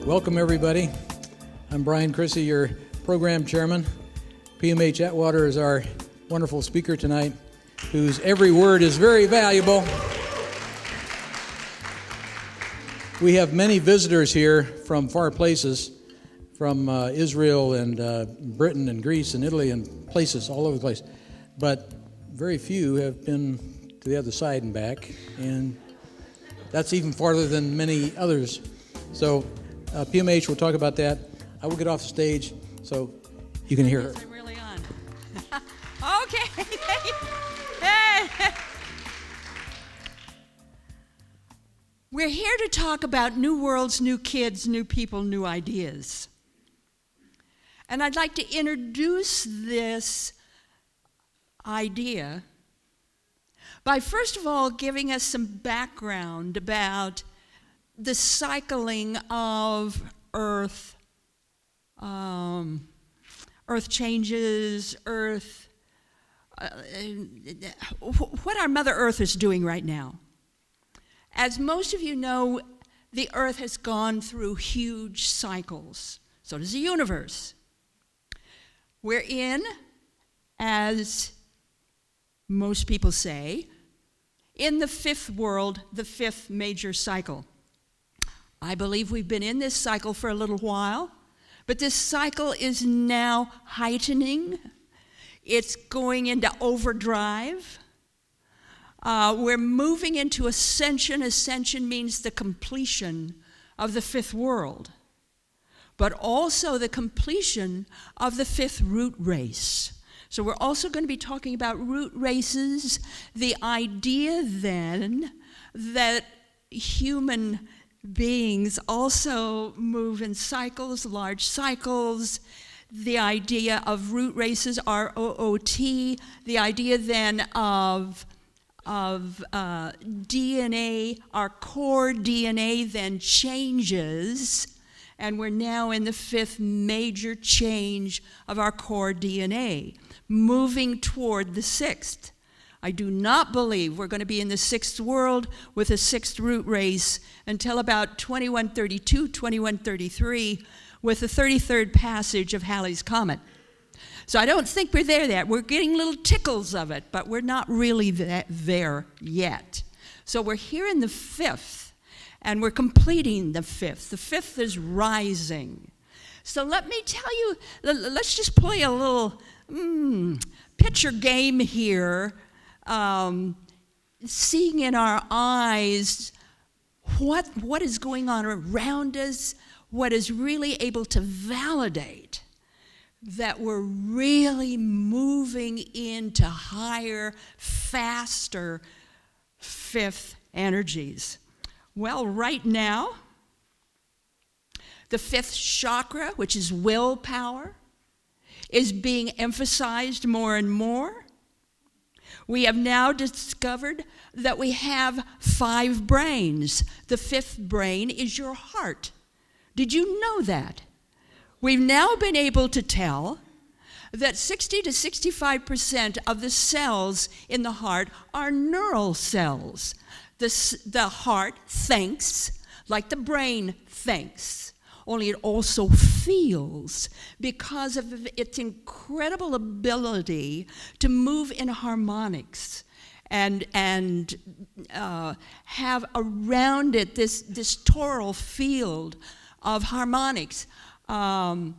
Welcome, everybody. I'm Brian Chrissy, your program chairman. PMHAtwater is our wonderful speaker tonight, whose every word is very valuable. We have many visitors here from far places, from Israel and Britain and Greece and Italy and places all over the place. But very few have been to the other side and back, and that's even farther than many others. So PMH will talk about that. I will get off the stage so you can hear her. I'm really on. Okay. Hey. We're here to talk about new worlds, new kids, new people, new ideas. And I'd like to introduce this idea by first of all giving us some background about the cycling of Earth. Earth changes, what our Mother Earth is doing right now. As most of you know, the Earth has gone through huge cycles. So does the universe. We're in, as most people say, in the fifth world, the fifth major cycle. I believe we've been in this cycle for a little while, but this cycle is now heightening. It's going into overdrive. We're moving into ascension. Ascension means the completion of the fifth world, but also the completion of the fifth root race. So we're also going to be talking about root races, the idea then that human beings also move in cycles, large cycles. The idea of root races, R-O-O-T, the idea then of DNA, our core DNA then changes, and we're now in the fifth major change of our core DNA, moving toward the sixth. I do not believe we're going to be in the sixth world with a sixth root race until about 2132, 2133, with the 33rd passage of Halley's Comet. So I don't think we're there yet. We're getting little tickles of it, but we're not really there yet. So we're here in the fifth, and we're completing the fifth. The fifth is rising. So let me tell you, let's just play a little picture game here, seeing in our eyes what is going on around us, what is really able to validate that we're really moving into higher, faster fifth energies. Well, right now, the fifth chakra, which is willpower, is being emphasized more and more. We have now discovered that we have 5 brains. The fifth brain is your heart. Did you know that? We've now been able to tell that 60 to 65% of the cells in the heart are neural cells. The heart thinks like the brain thinks, only it also feels because of its incredible ability to move in harmonics and have around it this toral field of harmonics. Our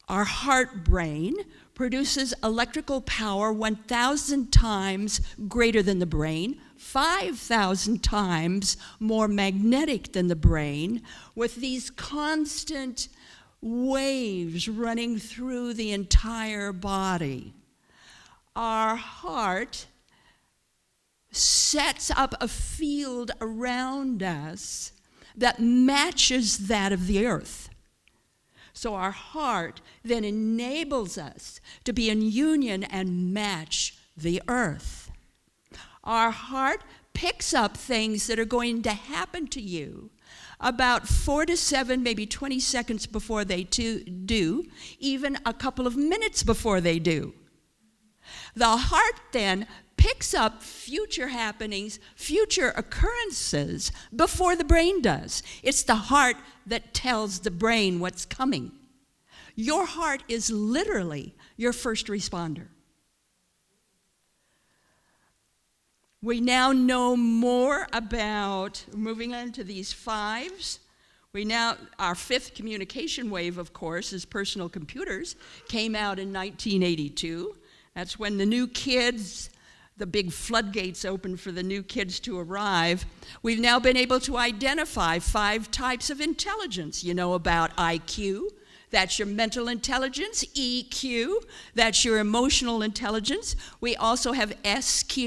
heart brain produces electrical power 1,000 times greater than the brain, 5,000 times more magnetic than the brain, with these constant waves running through the entire body. Our heart sets up a field around us that matches that of the earth. So our heart then enables us to be in union and match the earth. Our heart picks up things that are going to happen to you about 4 to 7, maybe 20 seconds before they do, even a couple of minutes before they do. The heart then picks up future happenings, future occurrences before the brain does. It's the heart that tells the brain what's coming. Your heart is literally your first responder. We now know more about, moving on to these fives, our fifth communication wave, of course, is personal computers, came out in 1982. That's when the new kids, the big floodgates opened for the new kids to arrive. We've now been able to identify 5 types of intelligence. You know about IQ, that's your mental intelligence. EQ, that's your emotional intelligence. We also have SQ,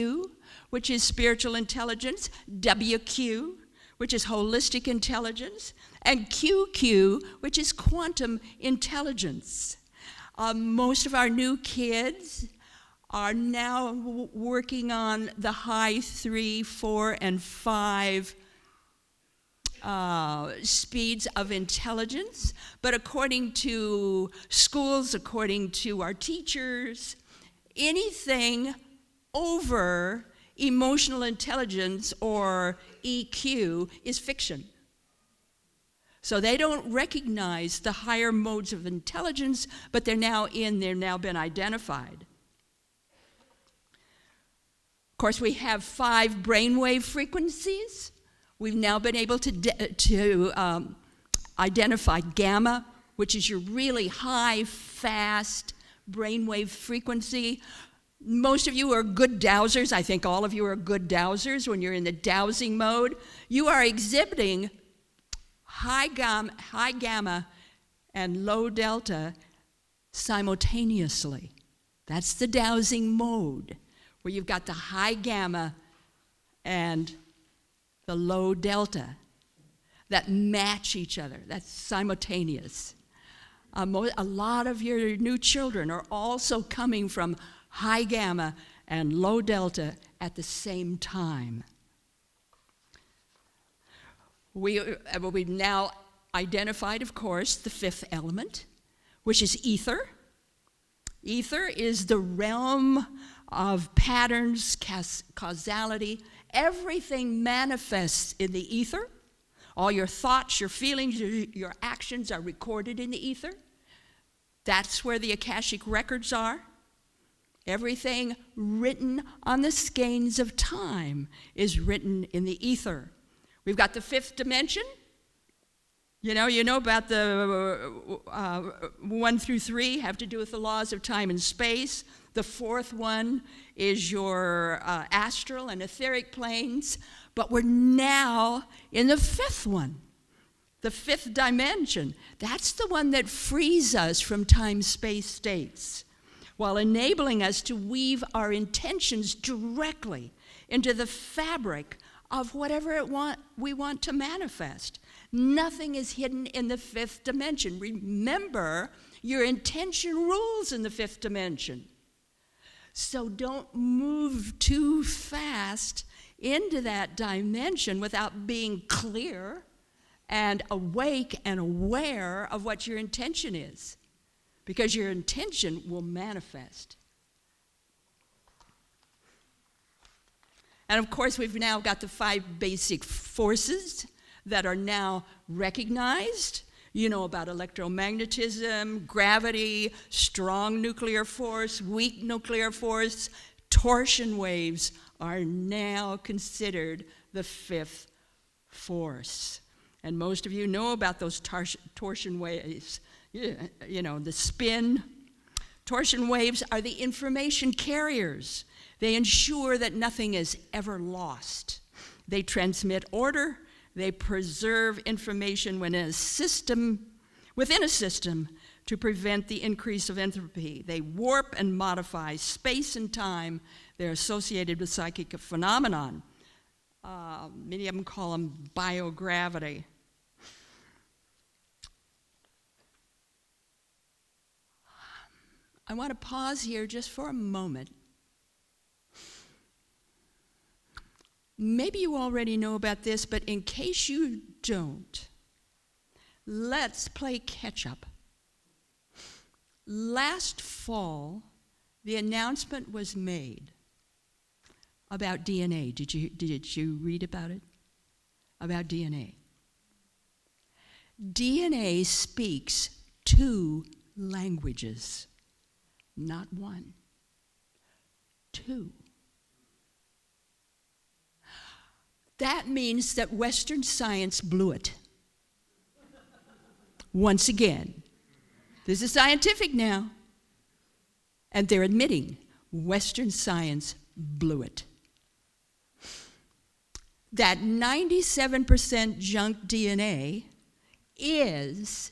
which is spiritual intelligence. WQ, which is holistic intelligence. And QQ, which is quantum intelligence. Most of our new kids are now working on the high 3, 4, and 5 speeds of intelligence. But according to schools, according to our teachers, anything over emotional intelligence or EQ is fiction. So they don't recognize the higher modes of intelligence, but they're now been identified. Of course, we have 5 brainwave frequencies. We've now been able to identify gamma, which is your really high, fast brainwave frequency. Most of you are good dowsers. I think all of you are good dowsers. When you're in the dowsing mode, you are exhibiting high gamma and low delta simultaneously. That's the dowsing mode, where you've got the high gamma and the low delta that match each other. That's simultaneous. A lot of your new children are also coming from high gamma and low delta at the same time. We've now identified, of course, the 5th element, which is ether. Ether is the realm of patterns, causality. Everything manifests in the ether. All your thoughts, your feelings, your actions are recorded in the ether. That's where the Akashic records are. Everything written on the skeins of time is written in the ether. We've got the 5th dimension. You know about the 1 through 3 have to do with the laws of time and space. The 4th one is your astral and etheric planes. But we're now in the 5th one, the 5th dimension. That's the one that frees us from time-space states, while enabling us to weave our intentions directly into the fabric of whatever we want to manifest. Nothing is hidden in the 5th dimension. Remember, your intention rules in the 5th dimension. So don't move too fast into that dimension without being clear and awake and aware of what your intention is, because your intention will manifest. And of course, we've now got the 5 basic forces that are now recognized. You know about electromagnetism, gravity, strong nuclear force, weak nuclear force. Torsion waves are now considered the 5th force. And most of you know about those torsion waves. You know, the spin. Torsion waves are the information carriers. They ensure that nothing is ever lost. They transmit order. They preserve information within a system to prevent the increase of entropy. They warp and modify space and time. They're associated with psychic phenomenon. Many of them call them biogravity. I want to pause here just for a moment. Maybe you already know about this, but in case you don't, let's play catch up. Last fall, the announcement was made about DNA. Did you read about it? About DNA. DNA speaks 2 languages, not 1. 2. That means that Western science blew it. Once again. This is scientific now. And they're admitting Western science blew it. That 97% junk DNA is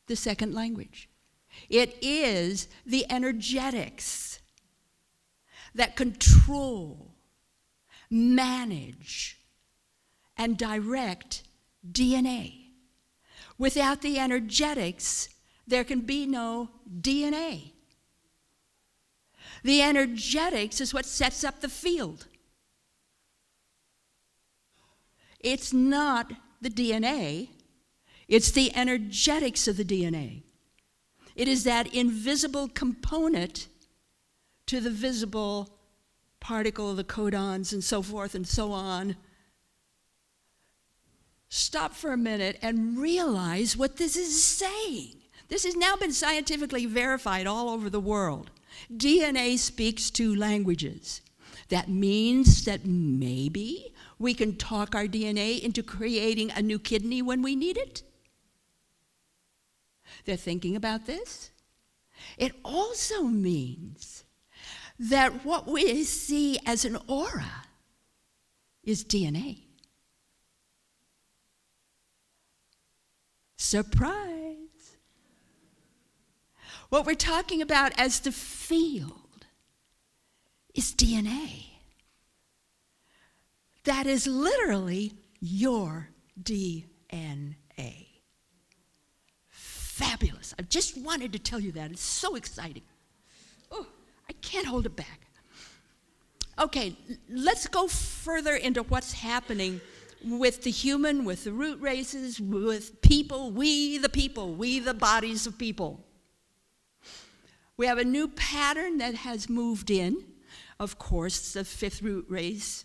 the second language. It is the energetics that control, manage, and direct DNA. Without the energetics, there can be no DNA. The energetics is what sets up the field. It's not the DNA, it's the energetics of the DNA. It is that invisible component to the visible particle, the codons, and so forth and so on. Stop for a minute and realize what this is saying. This has now been scientifically verified all over the world. DNA speaks 2 languages. That means that maybe we can talk our DNA into creating a new kidney when we need it. They're thinking about this. It also means that what we see as an aura is DNA. Surprise. What we're talking about as the field is DNA. That is literally your DNA. Fabulous. I just wanted to tell you that. It's so exciting. Oh, I can't hold it back. Okay, let's go further into what's happening with the human, with the root races, with people, we the bodies of people. We have a new pattern that has moved in, of course, the 5th root race.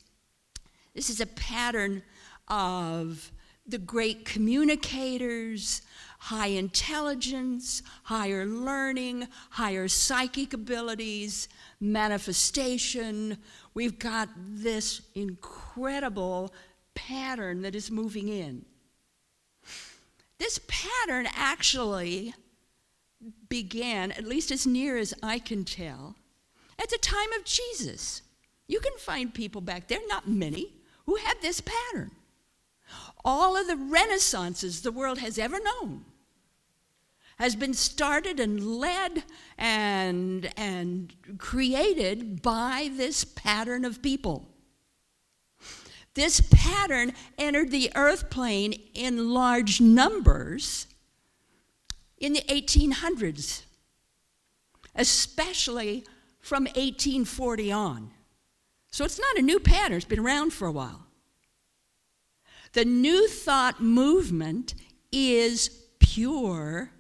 This is a pattern of the great communicators, high intelligence, higher learning, higher psychic abilities, manifestation. We've got this incredible pattern that is moving in. This pattern actually began, at least as near as I can tell, at the time of Jesus. You can find people back there, not many, who had this pattern. All of the renaissances the world has ever known has been started and led and created by this pattern of people. This pattern entered the earth plane in large numbers in the 1800s, especially from 1840 on. So it's not a new pattern, it's been around for a while. The New Thought movement is pure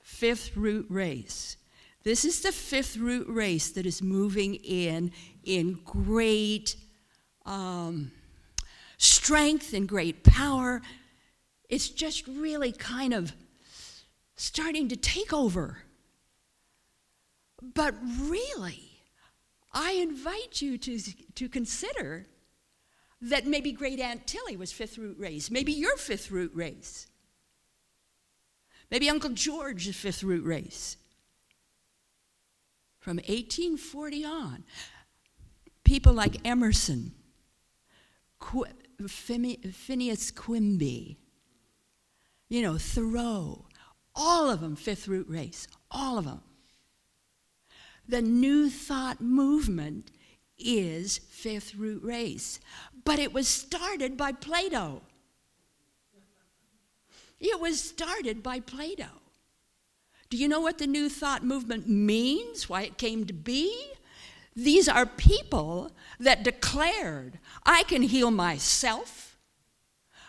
5th root race. This is the 5th root race that is moving in great strength and great power. It's just really kind of starting to take over. But really, I invite you to consider that maybe Great Aunt Tilly was 5th root race. Maybe you're 5th root race. Maybe Uncle George is 5th root race. From 1840 on, people like Emerson, Phineas Quimby, Thoreau, all of them 5th root race, all of them. The New Thought movement is 5th root race, but it was started by Plato. It was started by Plato. Do you know what the New Thought movement means? Why it came to be? These are people that declared, I can heal myself.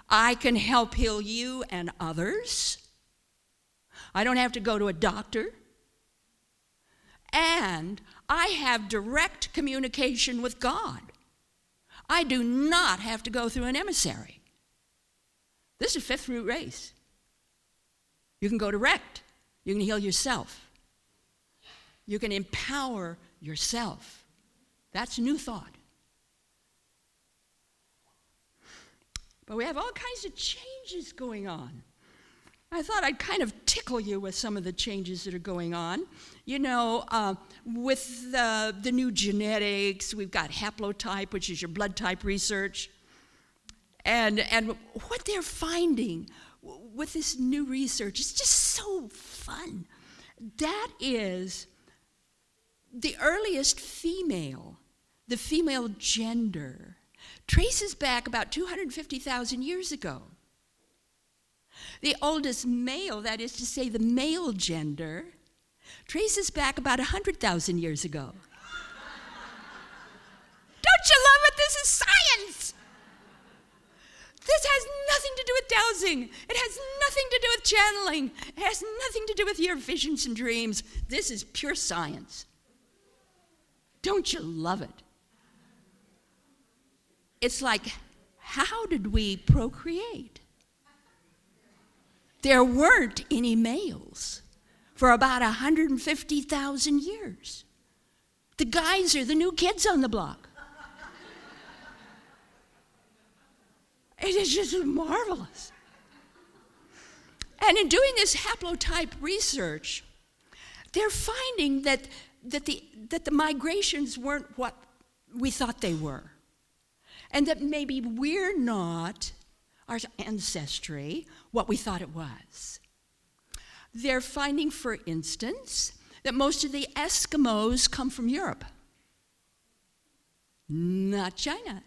I can help heal you and others. I don't have to go to a doctor. And I have direct communication with God. I do not have to go through an emissary. This is fifth root race. You can go direct. You can heal yourself. You can empower yourself. That's new thought. But we have all kinds of changes going on. I thought I'd kind of tickle you with some of the changes that are going on. You know, with the new genetics, we've got haplotype, which is your blood type research. And what they're finding with this new research is just so fun. That is the earliest female, the female gender, traces back about 250,000 years ago. The oldest male, that is to say the male gender, traces back about 100,000 years ago. Don't you love it? This is science. This has nothing to do with dowsing. It has nothing to do with channeling. It has nothing to do with your visions and dreams. This is pure science. Don't you love it? It's like, how did we procreate? There weren't any males for about 150,000 years. The guys are the new kids on the block. It is just marvelous. And in doing this haplotype research, they're finding that the migrations weren't what we thought they were. And that maybe we're not, our ancestry, what we thought it was. They're finding, for instance, that most of the Eskimos come from Europe, not China.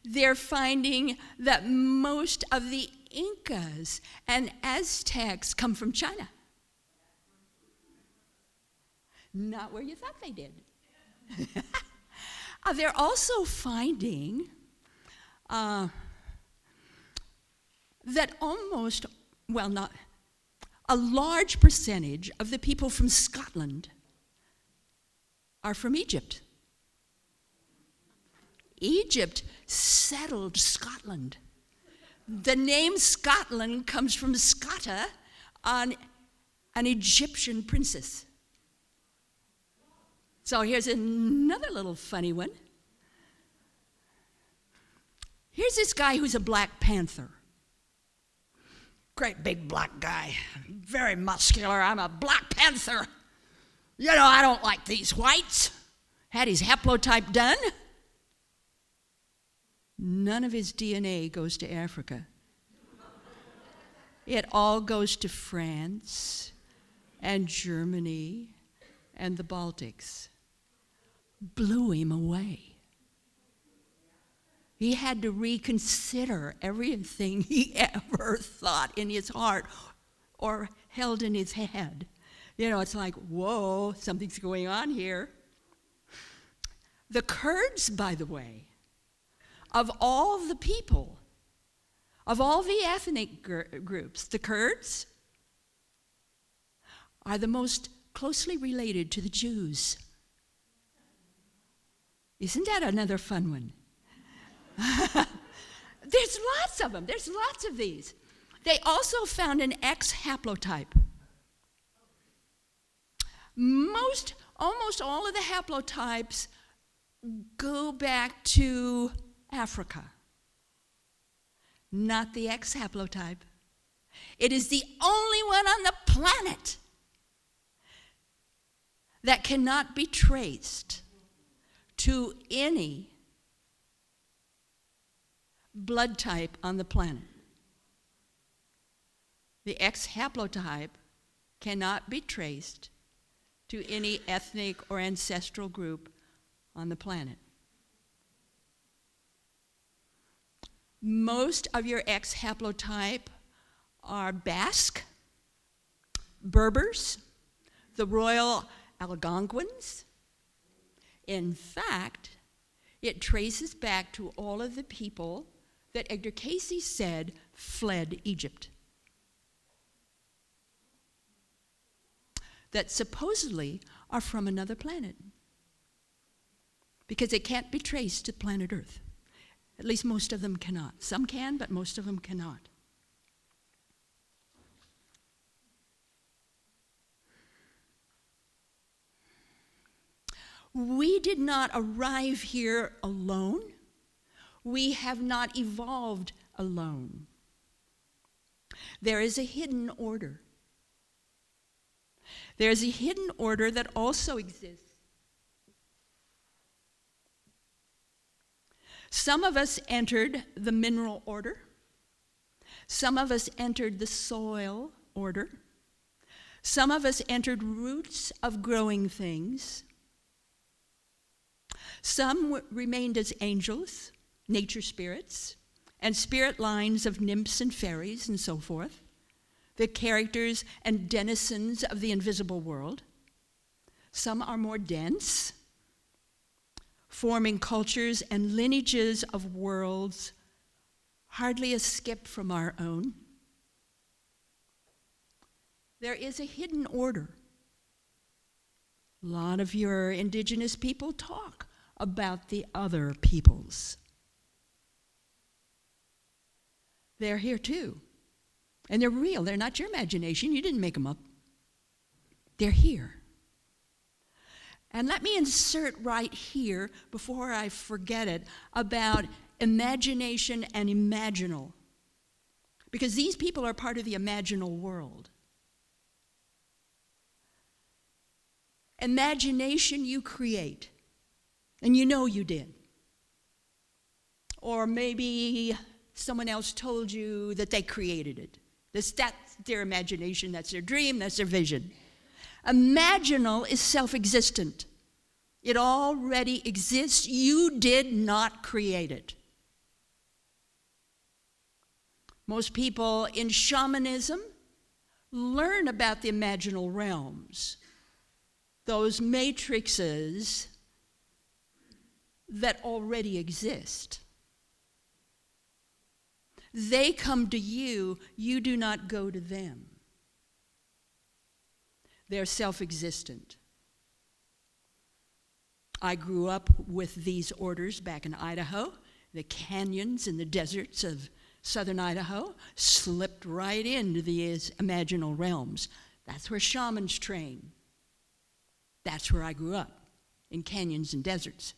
They're finding that most of the Incas and Aztecs come from China. Not where you thought they did. They're also finding that a large percentage of the people from Scotland are from Egypt. Egypt settled Scotland. The name Scotland comes from Scotta, an Egyptian princess. So here's another little funny one. Here's this guy who's a Black Panther. Great big black guy, very muscular. I'm a Black Panther. You know, I don't like these whites. Had his haplotype done. None of his DNA goes to Africa. It all goes to France and Germany and the Baltics. Blew him away. He had to reconsider everything he ever thought in his heart or held in his head. You know, it's like, whoa, something's going on here. The Kurds, by the way, of all the people, of all the ethnic groups, the Kurds are the most closely related to the Jews. Isn't that another fun one? There's lots of them. There's lots of these. They also found an X haplotype. Almost all of the haplotypes go back to Africa. Not the X haplotype. It is the only one on the planet that cannot be traced to any blood type on the planet. The X haplotype cannot be traced to any ethnic or ancestral group on the planet. Most of your X haplotype are Basque, Berbers, the Royal Algonquins. In fact, it traces back to all of the people that Edgar Cayce said fled Egypt. That supposedly are from another planet. because they can't be traced to planet Earth. At least most of them cannot. Some can, but most of them cannot. We did not arrive here alone. We have not evolved alone. There is a hidden order. There is a hidden order that also exists. Some of us entered the mineral order. Some of us entered the soil order. Some of us entered roots of growing things. Some remained as angels, nature spirits, and spirit lines of nymphs and fairies and so forth, the characters and denizens of the invisible world. Some are more dense, forming cultures and lineages of worlds hardly a skip from our own. There is a hidden order. A lot of your indigenous people talk about the other peoples. They're here too. And they're real. They're not your imagination. You didn't make them up. They're here. And let me insert right here, before I forget it, about imagination and imaginal. Because these people are part of the imaginal world. Imagination you create. And you know you did. Or maybe someone else told you that they created it. That's their imagination, that's their dream, that's their vision. Imaginal is self-existent. It already exists. You did not create it. Most people in shamanism learn about the imaginal realms, those matrices that already exist. They come to you, you do not go to them. They're self-existent. I grew up with these orders back in Idaho, the canyons and the deserts of southern Idaho, slipped right into these imaginal realms. That's where shamans train. That's where I grew up, in canyons and deserts.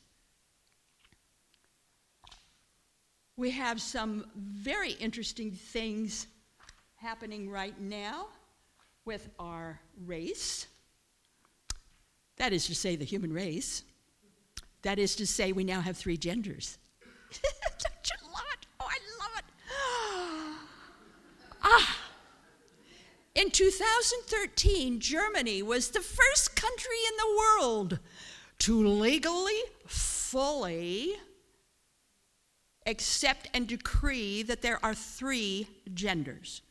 We have some very interesting things happening right now with our race. That is to say, the human race. That is to say, we now have 3 genders. Such a lot. Oh, I love it. In 2013, Germany was the first country in the world to legally, fully accept and decree that there are 3 genders.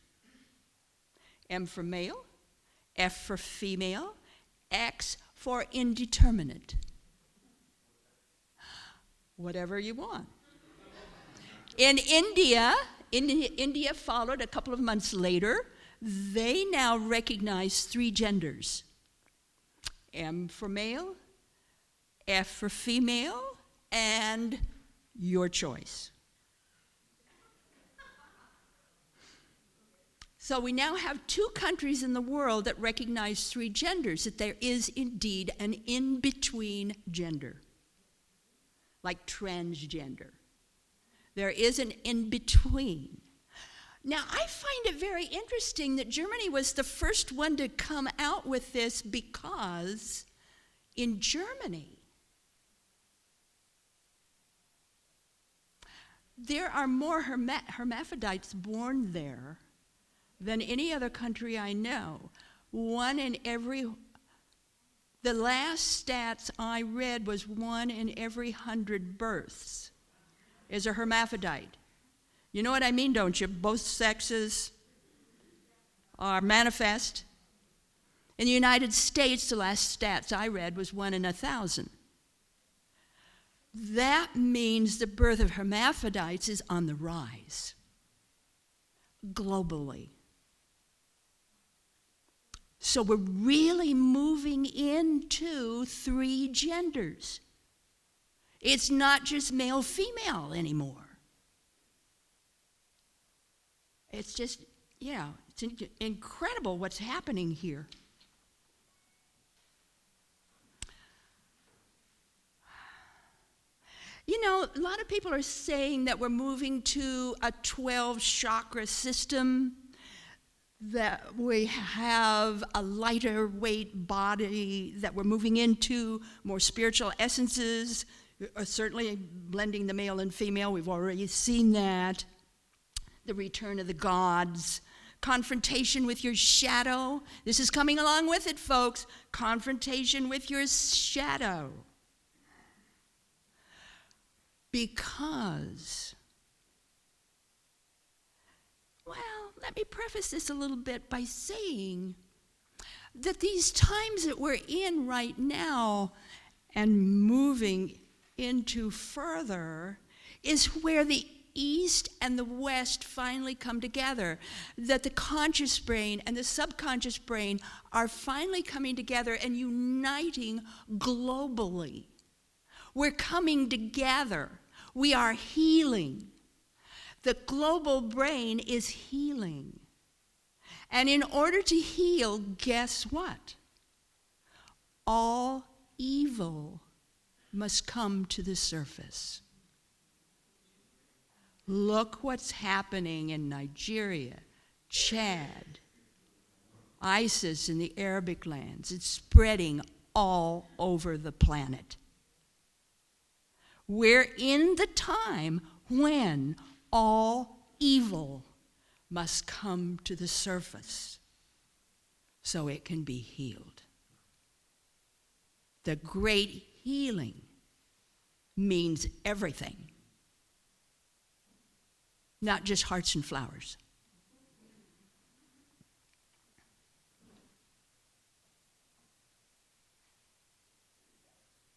M for male, F for female, X for indeterminate. Whatever you want. In India followed a couple of months later. They now recognize 3 genders. M for male, F for female, and your choice. So we now have 2 countries in the world that recognize 3 genders, that there is indeed an in-between gender, like transgender. There is an in-between. Now, I find it very interesting that Germany was the first one to come out with this, because in Germany, there are more hermaphrodites born there than any other country I know. The last stats I read was 1 in every 100 births is a hermaphrodite. You know what I mean, don't you? Both sexes are manifest. In the United States, the last stats I read was 1 in 1,000. That means the birth of hermaphrodites is on the rise globally. So we're really moving into 3 genders. It's not just male-female anymore. It's just, it's incredible what's happening here. You know, a lot of people are saying that we're moving to a 12-chakra system, that we have a lighter weight body, that we're moving into more spiritual essences, certainly blending the male and female. We've already seen that. The return of the gods, confrontation with your shadow. This is coming along with it, folks. Confrontation with your shadow. Because, well, let me preface this a little bit by saying that these times that we're in right now and moving into further is where the East and the West finally come together, that the conscious brain and the subconscious brain are finally coming together and uniting globally. We're coming together. We are healing. The global brain is healing. And in order to heal, guess what? All evil must come to the surface. Look what's happening in Nigeria, Chad, ISIS in the Arabic lands. It's spreading all over the planet. We're in the time when all evil must come to the surface so it can be healed. The great healing means everything, not just hearts and flowers.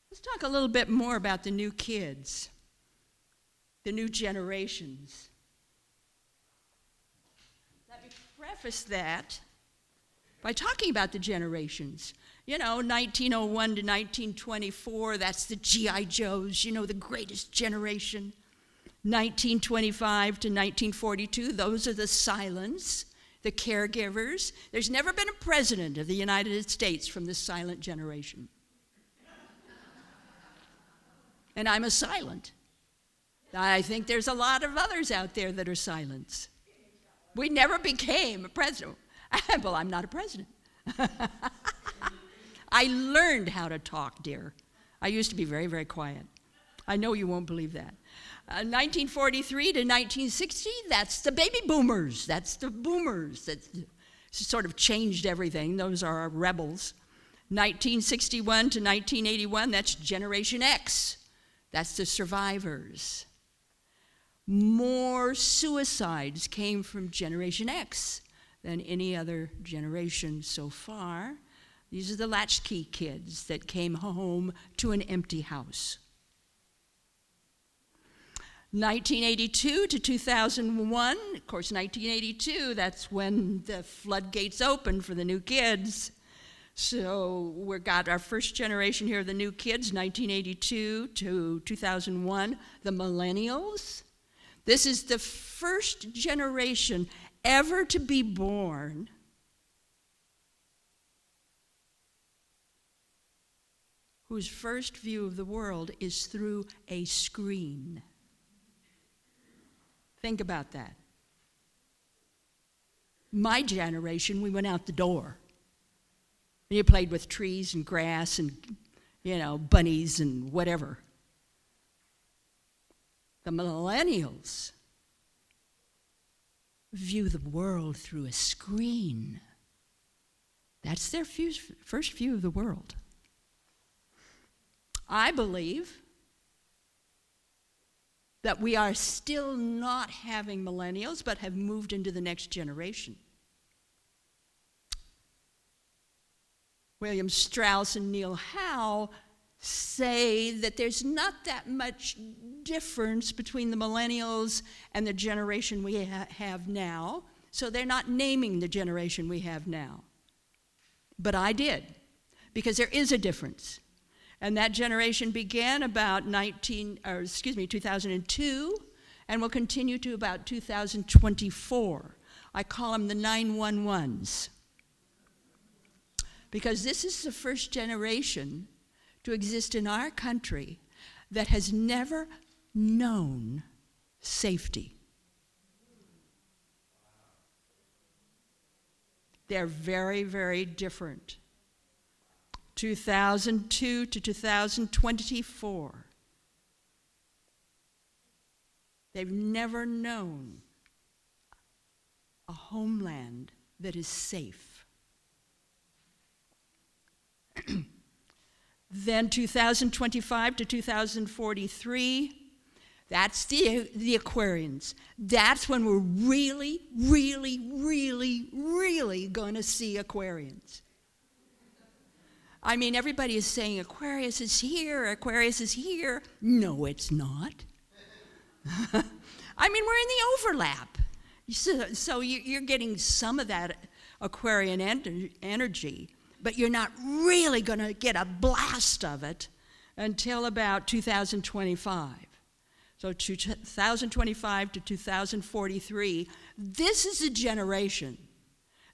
Let's talk a little bit more about the new kids, the new generations. Let me preface that by talking about the generations. You know, 1901 to 1924, that's the G.I. Joes, the greatest generation. 1925 to 1942, those are the silents, the caregivers. There's never been a president of the United States from the silent generation. And I'm a silent. I think there's a lot of others out there that are silents. We never became a president. Well, I'm not a president. I learned how to talk, dear. I used to be very, very quiet. I know you won't believe that. 1943 to 1960, that's the baby boomers. That's the boomers that sort of changed everything. Those are our rebels. 1961 to 1981, that's Generation X. That's the survivors. More suicides came from Generation X than any other generation so far. These are the latchkey kids that came home to an empty house. 1982 to 2001, of course, 1982, that's when the floodgates opened for the new kids. So we got our first generation here, the new kids, 1982 to 2001, the millennials. This is the first generation ever to be born whose first view of the world is through a screen. Think about that. My generation, we went out the door. You played with trees and grass and, bunnies and whatever. The millennials view the world through a screen. That's their first view of the world. I believe that we are still not having millennials, but have moved into the next generation. William Strauss and Neil Howe say that there's not that much difference between the millennials and the generation we have now, so they're not naming the generation we have now. But I did, because there is a difference. And that generation began about 2002 and will continue to about 2024. I call them the 911s. Because this is the first generation to exist in our country that has never known safety. They're very, very different. 2002 to 2024. They've never known a homeland that is safe. Then 2025 to 2043, that's the Aquarians. That's when we're really, really, really, really going to see Aquarians. I mean, everybody is saying Aquarius is here, Aquarius is here. No, it's not. I mean, we're in the overlap. So you're getting some of that Aquarian energy, but you're not really going to get a blast of it until about 2025. So 2025 to 2043, this is a generation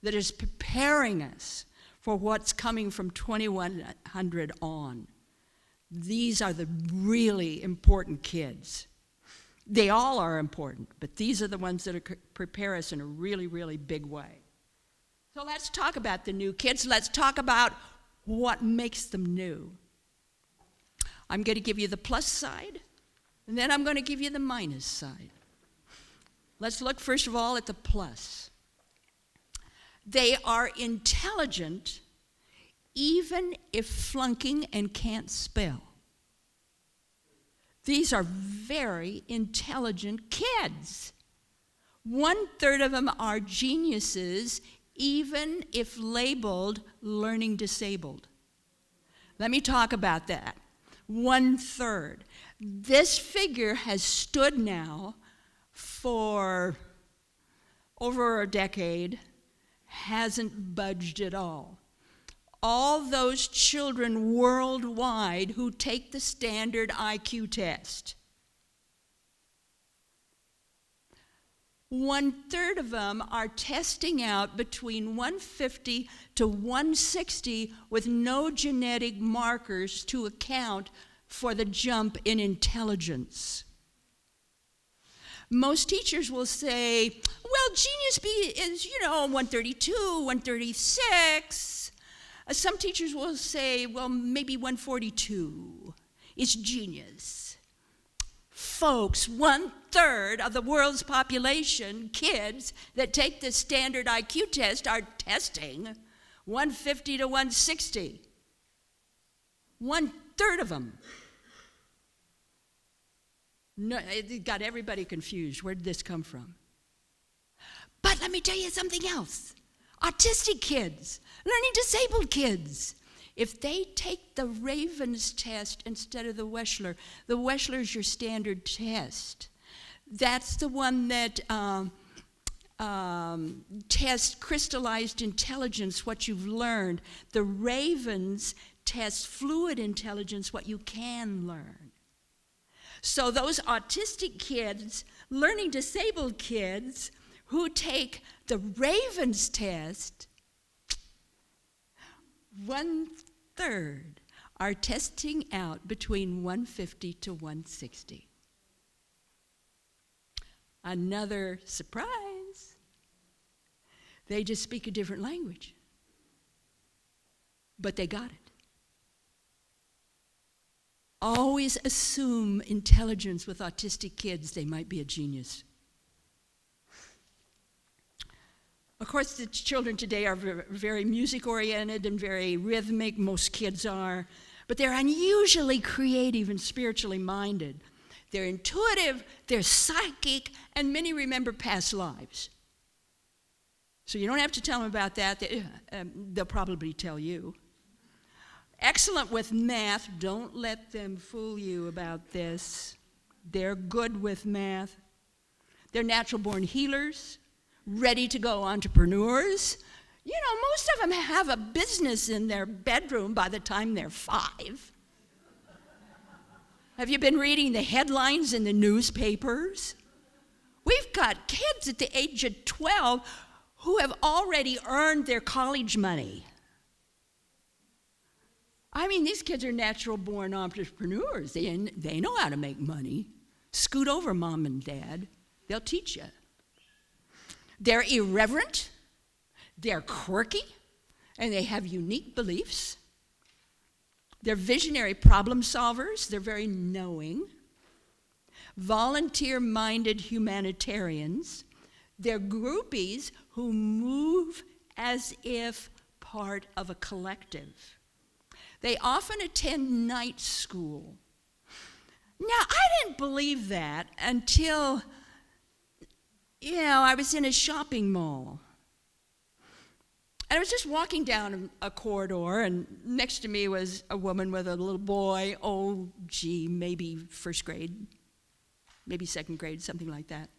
that is preparing us for what's coming from 2100 on. These are the really important kids. They all are important, but these are the ones that prepare us in a really, really big way. So let's talk about the new kids. Let's talk about what makes them new. I'm going to give you the plus side, and then I'm going to give you the minus side. Let's look first of all at the plus. They are intelligent even if flunking and can't spell. These are very intelligent kids. 1/3 of them are geniuses, even if labeled learning disabled. Let me talk about that. 1/3. This figure has stood now for over a decade, hasn't budged at all. All those children worldwide who take the standard IQ test. 1/3 of them are testing out between 150 to 160 with no genetic markers to account for the jump in intelligence. Most teachers will say, well, genius is, 132, 136. Some teachers will say, well, maybe 142 is genius. Folks, 1/3 of the world's population, kids that take the standard IQ test, are testing 150 to 160. 1/3 of them. No, it got everybody confused. Where did this come from? But let me tell you something else. Autistic kids, learning disabled kids, if they take the Raven's test instead of the Wechsler is your standard test. That's the one that tests crystallized intelligence, what you've learned. The Ravens test fluid intelligence, what you can learn. So those autistic kids, learning disabled kids, who take the Ravens test, 1/3 are testing out between 150 to 160. Another surprise, they just speak a different language, but they got it. Always assume intelligence with autistic kids, they might be a genius. Of course, the children today are very music-oriented and very rhythmic. Most kids are. But they're unusually creative and spiritually minded. They're intuitive, they're psychic, and many remember past lives. So you don't have to tell them about that. They'll probably tell you. Excellent with math. Don't let them fool you about this. They're good with math. They're natural-born healers. Ready-to-go entrepreneurs. Most of them have a business in their bedroom by the time they're 5. Have you been reading the headlines in the newspapers? We've got kids at the age of 12 who have already earned their college money. I mean, these kids are natural-born entrepreneurs. They know how to make money. Scoot over, mom and dad. They'll teach you. They're irreverent. They're quirky. And they have unique beliefs. They're visionary problem solvers. They're very knowing. Volunteer-minded humanitarians. They're groupies who move as if part of a collective. They often attend night school. Now, I didn't believe that until, I was in a shopping mall. And I was just walking down a corridor, and next to me was a woman with a little boy, maybe first grade, maybe second grade, something like that.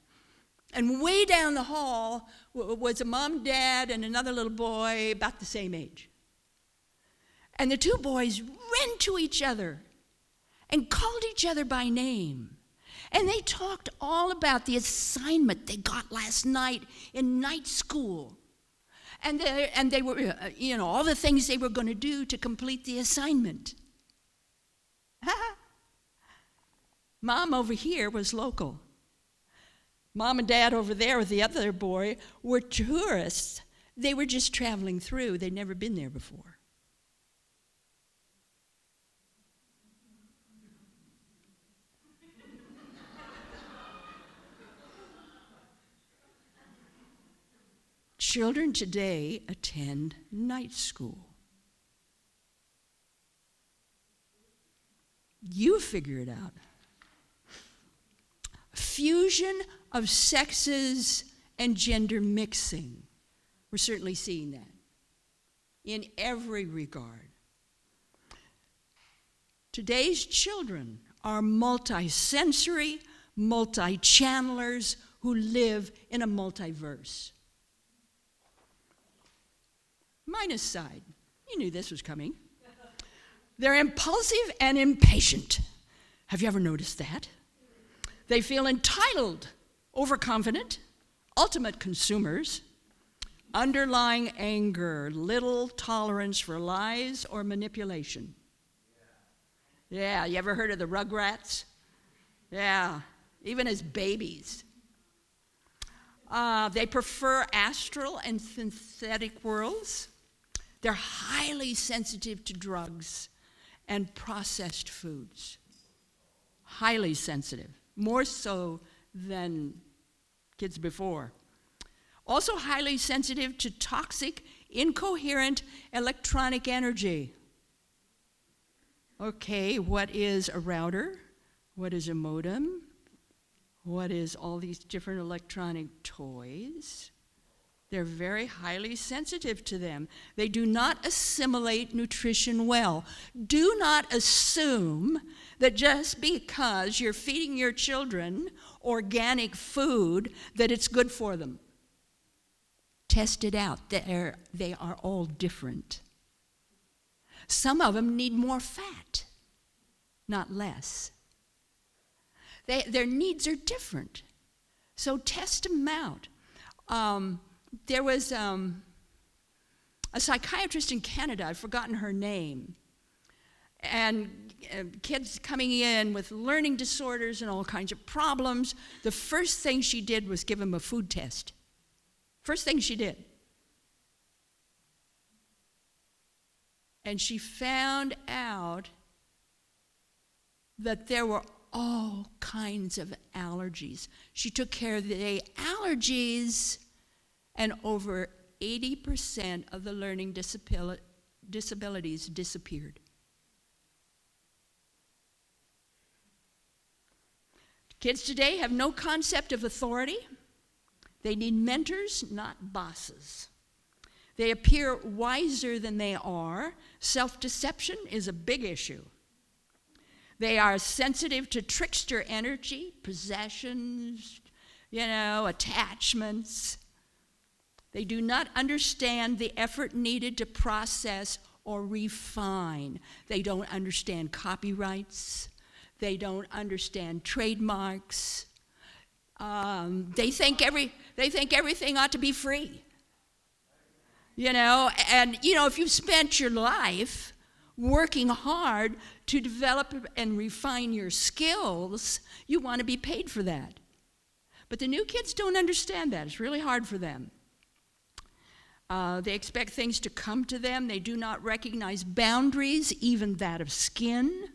And way down the hall was a mom, dad, and another little boy about the same age. And the two boys ran to each other and called each other by name. And they talked all about the assignment they got last night in night school. And they were, all the things they were going to do to complete the assignment. Mom over here was local. Mom and dad over there with the other boy were tourists. They were just traveling through. They'd never been there before. Children today attend night school. You figure it out. Fusion of sexes and gender mixing. We're certainly seeing that in every regard. Today's children are multisensory, multi-channelers who live in a multiverse. Minus side. You knew this was coming. They're impulsive and impatient. Have you ever noticed that? They feel entitled, overconfident, ultimate consumers, underlying anger, little tolerance for lies or manipulation. Yeah, you ever heard of the Rugrats? Yeah, even as babies. They prefer astral and synthetic worlds. They're highly sensitive to drugs and processed foods. Highly sensitive, more so than kids before. Also highly sensitive to toxic, incoherent electronic energy. Okay, what is a router? What is a modem? What is all these different electronic toys? They're very highly sensitive to them. They do not assimilate nutrition well. Do not assume that just because you're feeding your children organic food that it's good for them. Test it out. They are all different. Some of them need more fat, not less. Their needs are different. So test them out. There was a psychiatrist in Canada, I've forgotten her name, and kids coming in with learning disorders and all kinds of problems. The first thing she did was give them a food test. First thing she did. And she found out that there were all kinds of allergies. She took care of the allergies, and over 80% of the learning disabilities disappeared. Kids today have no concept of authority. They need mentors, not bosses. They appear wiser than they are. Self-deception is a big issue. They are sensitive to trickster energy, possessions, attachments. They do not understand the effort needed to process or refine. They don't understand copyrights. They don't understand trademarks. They think everything ought to be free. And if you've spent your life working hard to develop and refine your skills, you want to be paid for that. But the new kids don't understand that. It's really hard for them. They expect things to come to them. They do not recognize boundaries, even that of skin.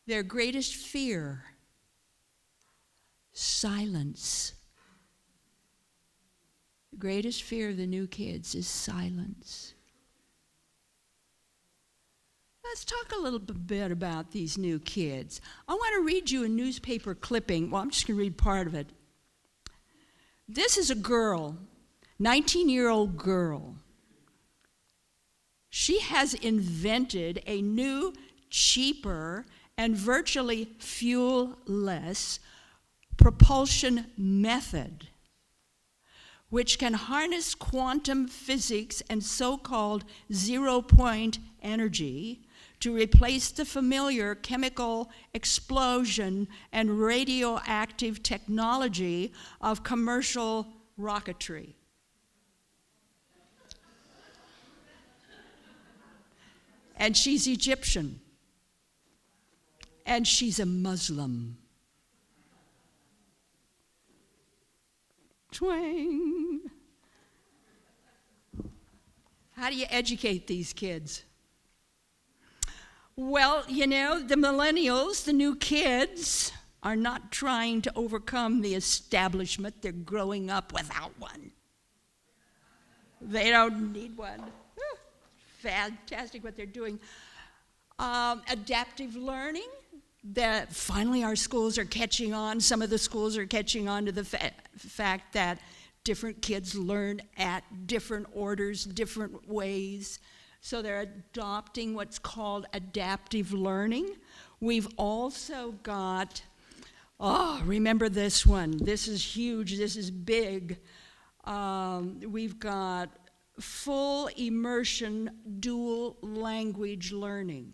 Their greatest fear, silence. The greatest fear of the new kids is silence. Let's talk a little bit about these new kids. I want to read you a newspaper clipping. Well, I'm just going to read part of it. This is a girl, 19-year-old girl. She has invented a new, cheaper, and virtually fuel-less propulsion method, which can harness quantum physics and so-called zero-point energy to replace the familiar chemical explosion and radioactive technology of commercial rocketry. And she's Egyptian. And she's a Muslim. Twang. How do you educate these kids? Well, the millennials, the new kids, are not trying to overcome the establishment. They're growing up without one. They don't need one. Fantastic what they're doing. Adaptive learning, that finally our schools are catching on. Some of the schools are catching on to the fact that different kids learn at different orders, different ways. So they're adopting what's called adaptive learning. We've also got, remember this one. This is huge. This is big. We've got full immersion dual language learning.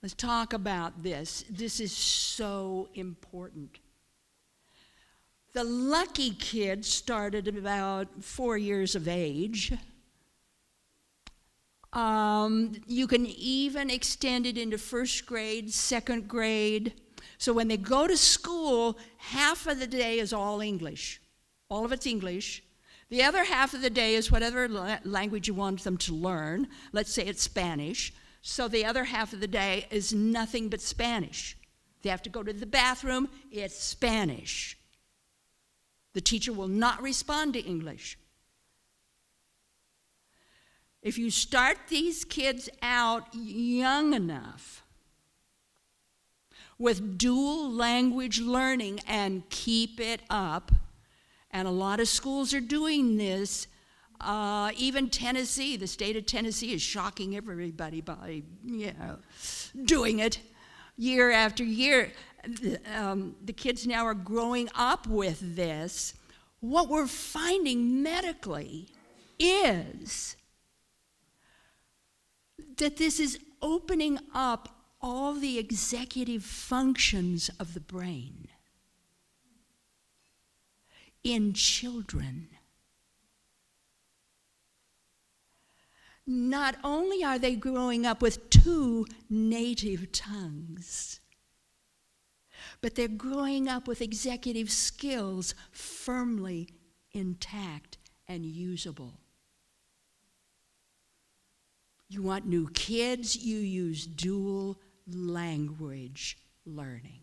Let's talk about this. This is so important. The lucky kids started at about 4 years of age. You can even extend it into first grade, second grade. So when they go to school, half of the day is all English. All of it's English. The other half of the day is whatever language you want them to learn. Let's say it's Spanish. So the other half of the day is nothing but Spanish. They have to go to the bathroom, it's Spanish. The teacher will not respond to English. If you start these kids out young enough with dual language learning and keep it up, and a lot of schools are doing this, even Tennessee, the state of Tennessee is shocking everybody by, doing it year after year. The kids now are growing up with this. What we're finding medically is that this is opening up all the executive functions of the brain in children. Not only are they growing up with 2 native tongues, but they're growing up with executive skills firmly intact and usable. You want new kids, you use dual language learning.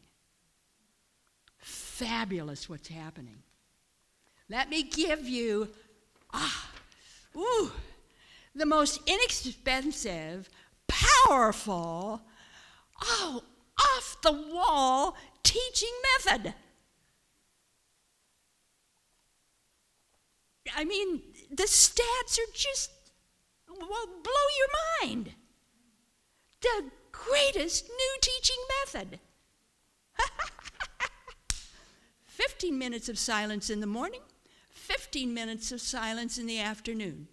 Fabulous what's happening. Let me give you the most inexpensive, powerful, off-the-wall teaching method. I mean, the stats are just, blow your mind. The greatest new teaching method. 15 minutes of silence in the morning, 15 minutes of silence in the afternoon.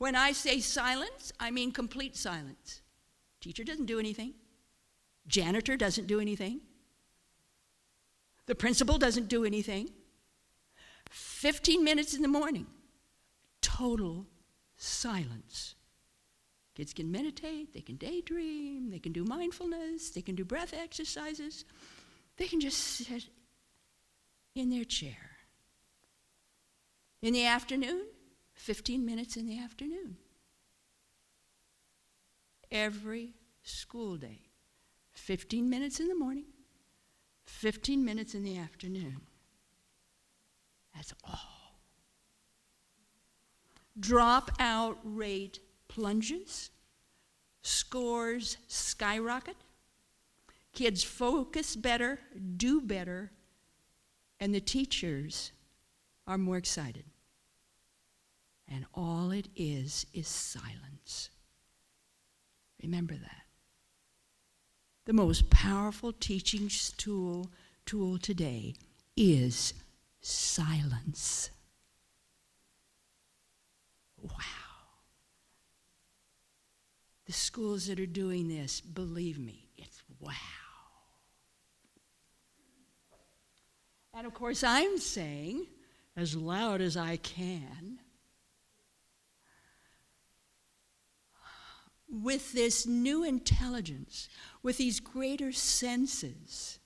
When I say silence, I mean complete silence. Teacher doesn't do anything. Janitor doesn't do anything. The principal doesn't do anything. 15 minutes in the morning, total silence. Kids can meditate, they can daydream, they can do mindfulness, they can do breath exercises. They can just sit in their chair. In the afternoon, 15 minutes in the afternoon. Every school day, 15 minutes in the morning, 15 minutes in the afternoon. That's all. Dropout rate plunges, scores skyrocket, kids focus better, do better, and the teachers are more excited. And all it is silence. Remember that. The most powerful teaching tool today is silence. Wow. The schools that are doing this, believe me, it's wow. And of course, I'm saying, as loud as I can, with this new intelligence, with these greater senses,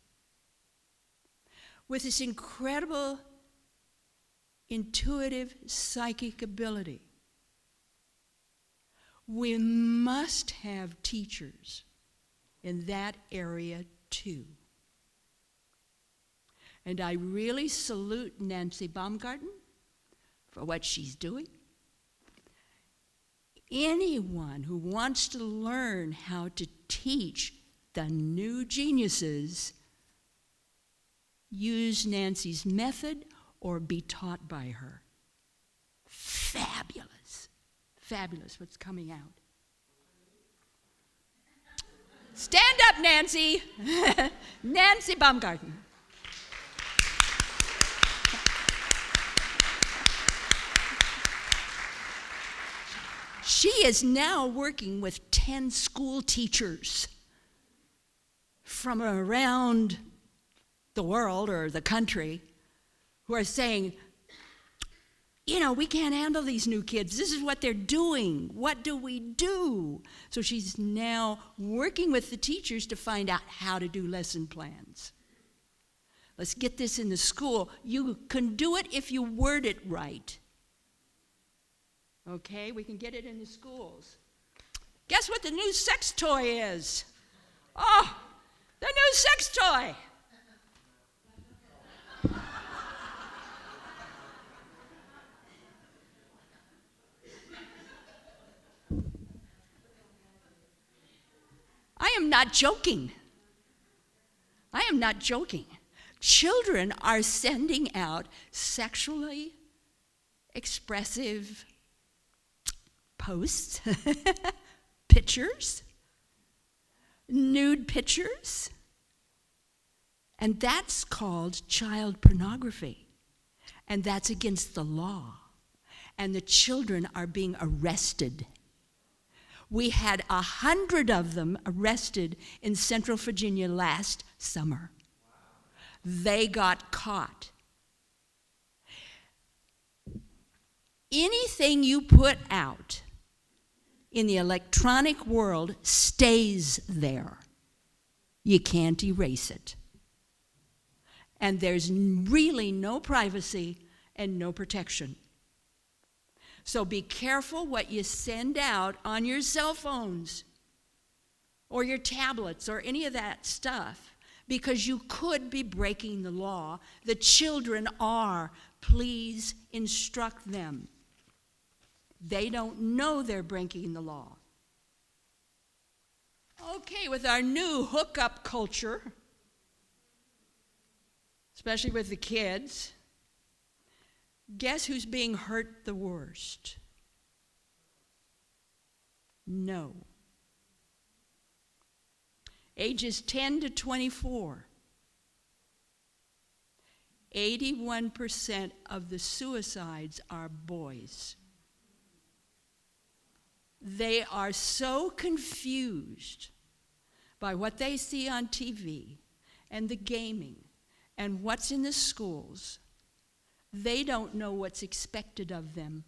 with this incredible intuitive psychic ability, we must have teachers in that area too. And I really salute Nancy Baumgarten for what she's doing. Anyone who wants to learn how to teach the new geniuses, use Nancy's method or be taught by her. Fabulous. Fabulous what's coming out. Stand up, Nancy. Nancy Baumgarten. She is now working with 10 school teachers from around the world or the country who are saying, you know, we can't handle these new kids. This is what they're doing. What do we do? So she's now working with the teachers to find out how to do lesson plans. Let's get this in the school. You can do it if you word it right. Okay, we can get it in the schools. Guess what the new sex toy is? Oh, the new sex toy. I am not joking. I am not joking. Children are sending out sexually expressive posts, pictures, nude pictures, and that's called child pornography, and that's against the law, and the children are being arrested. We had 100 of them arrested in Central Virginia last summer. They got caught. Anything you put out in the electronic world stays there. You can't erase it. And there's really no privacy and no protection. So be careful what you send out on your cell phones or your tablets or any of that stuff, because you could be breaking the law. The children are. Please instruct them. They don't know they're breaking the law. Okay, with our new hookup culture, especially with the kids, guess who's being hurt the worst? No. Ages 10 to 24. 81% of the suicides are boys. They are so confused by what they see on TV and the gaming and what's in the schools. They don't know what's expected of them.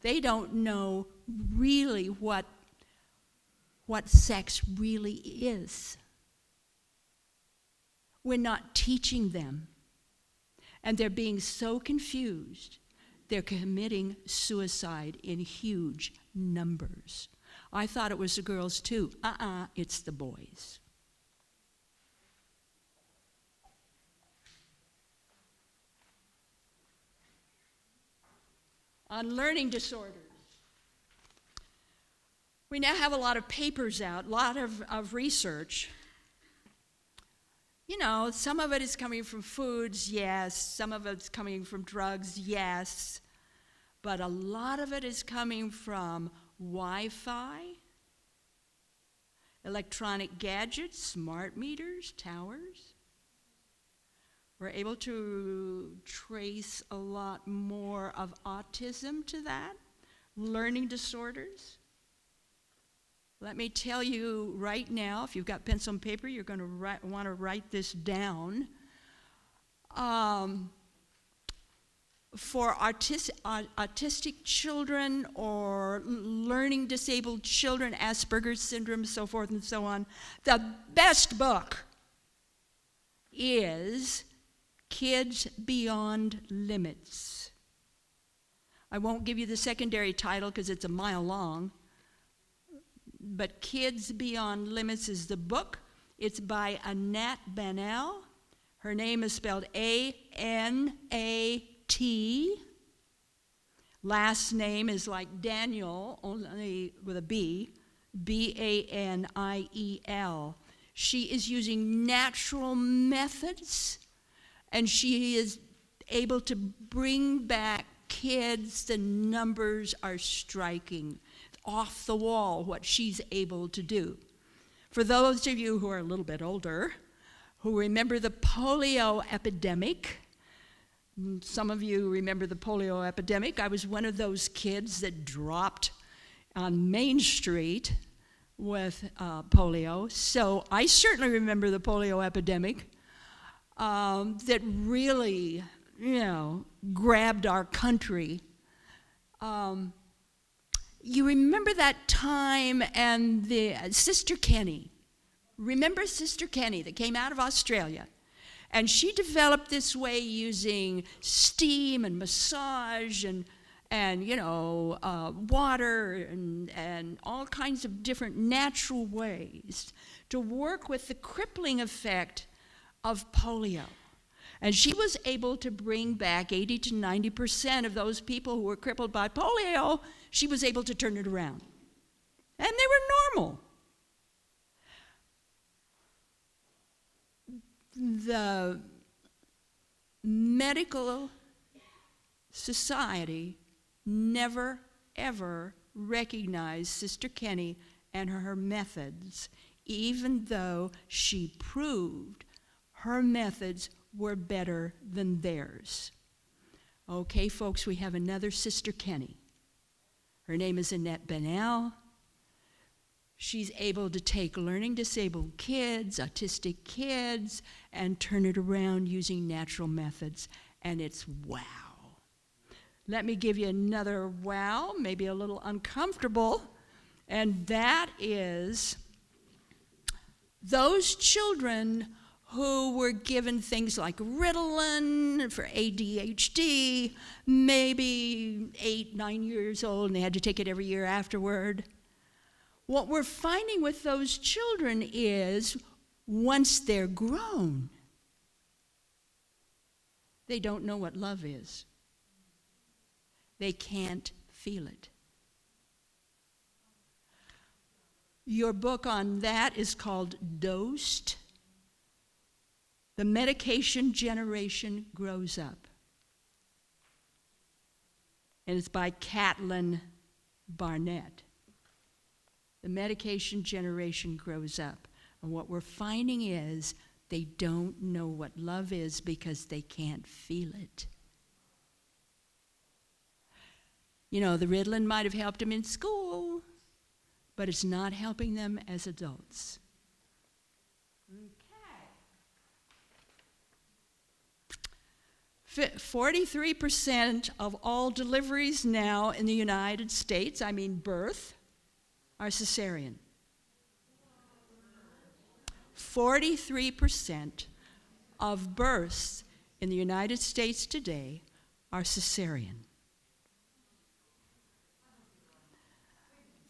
They don't know really what sex really is. We're not teaching them. And they're being so confused, they're committing suicide in huge numbers. I thought it was the girls too. It's the boys. On learning disorders. We now have a lot of papers out, a lot of research. You know, some of it is coming from foods, yes. Some of it's coming from drugs, yes. But a lot of it is coming from Wi-Fi, electronic gadgets, smart meters, towers. We're able to trace a lot more of autism to that, learning disorders. Let me tell you right now, if you've got pencil and paper, you're going to want to write this down. For autistic children or learning disabled children, Asperger's syndrome, so forth and so on, the best book is Kids Beyond Limits. I won't give you the secondary title because it's a mile long. But Kids Beyond Limits is the book. It's by Annette Banel. Her name is spelled A-N-A-T. Last name is like Daniel, only with a B, B-A-N-I-E-L. She is using natural methods, and she is able to bring back kids. The numbers are striking. Off the wall what she's able to do. For those of you who are a little bit older, who remember the polio epidemic, some of you remember the polio epidemic. I was one of those kids that dropped on Main Street with polio, so I certainly remember the polio epidemic that really, grabbed our country. You remember that time and the Sister Kenny. Remember Sister Kenny that came out of Australia? And she developed this way using steam and massage and water and all kinds of different natural ways to work with the crippling effect of polio. And she was able to bring back 80 to 90% of those people who were crippled by polio. She was able to turn it around. And they were normal. The medical society never, ever recognized Sister Kenny and her methods, even though she proved her methods were better than theirs. Okay, folks, we have another Sister Kenny. Her name is Annette Banel. She's able to take learning disabled kids, autistic kids, and turn it around using natural methods, and it's wow. Let me give you another wow, maybe a little uncomfortable, and that is those children who were given things like Ritalin for ADHD, maybe 8, 9 years old, and they had to take it every year afterward. What we're finding with those children is once they're grown, they don't know what love is. They can't feel it. Your book on that is called Dosed. The Medication Generation Grows Up. And it's by Caitlin Barnett. The medication generation grows up. And what we're finding is they don't know what love is because they can't feel it. You know, the Ritalin might have helped them in school, but it's not helping them as adults. Okay. 43% of all deliveries now in the United States, I mean birth, are cesarean. 43% of births in the United States today are cesarean.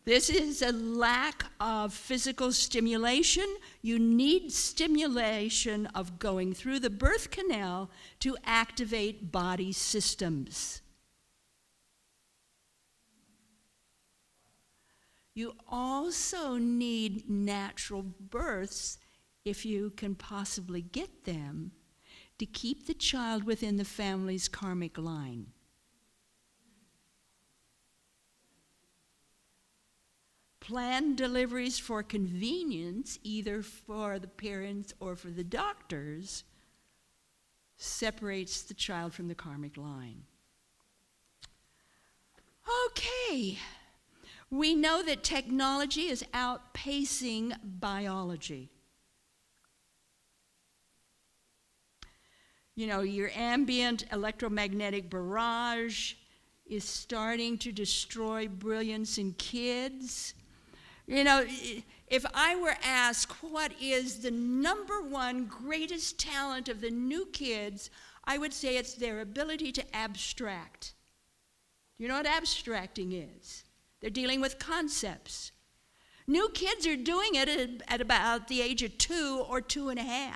This is a lack of physical stimulation. You need stimulation of going through the birth canal to activate body systems. You also need natural births, if you can possibly get them, to keep the child within the family's karmic line. Planned deliveries for convenience, either for the parents or for the doctors, separates the child from the karmic line. Okay, we know that technology is outpacing biology. You know, your ambient electromagnetic barrage is starting to destroy brilliance in kids. You know, if I were asked what is the number one greatest talent of the new kids, I would say it's their ability to abstract. You know what abstracting is? They're dealing with concepts. New kids are doing it at about the age of 2 or 2.5.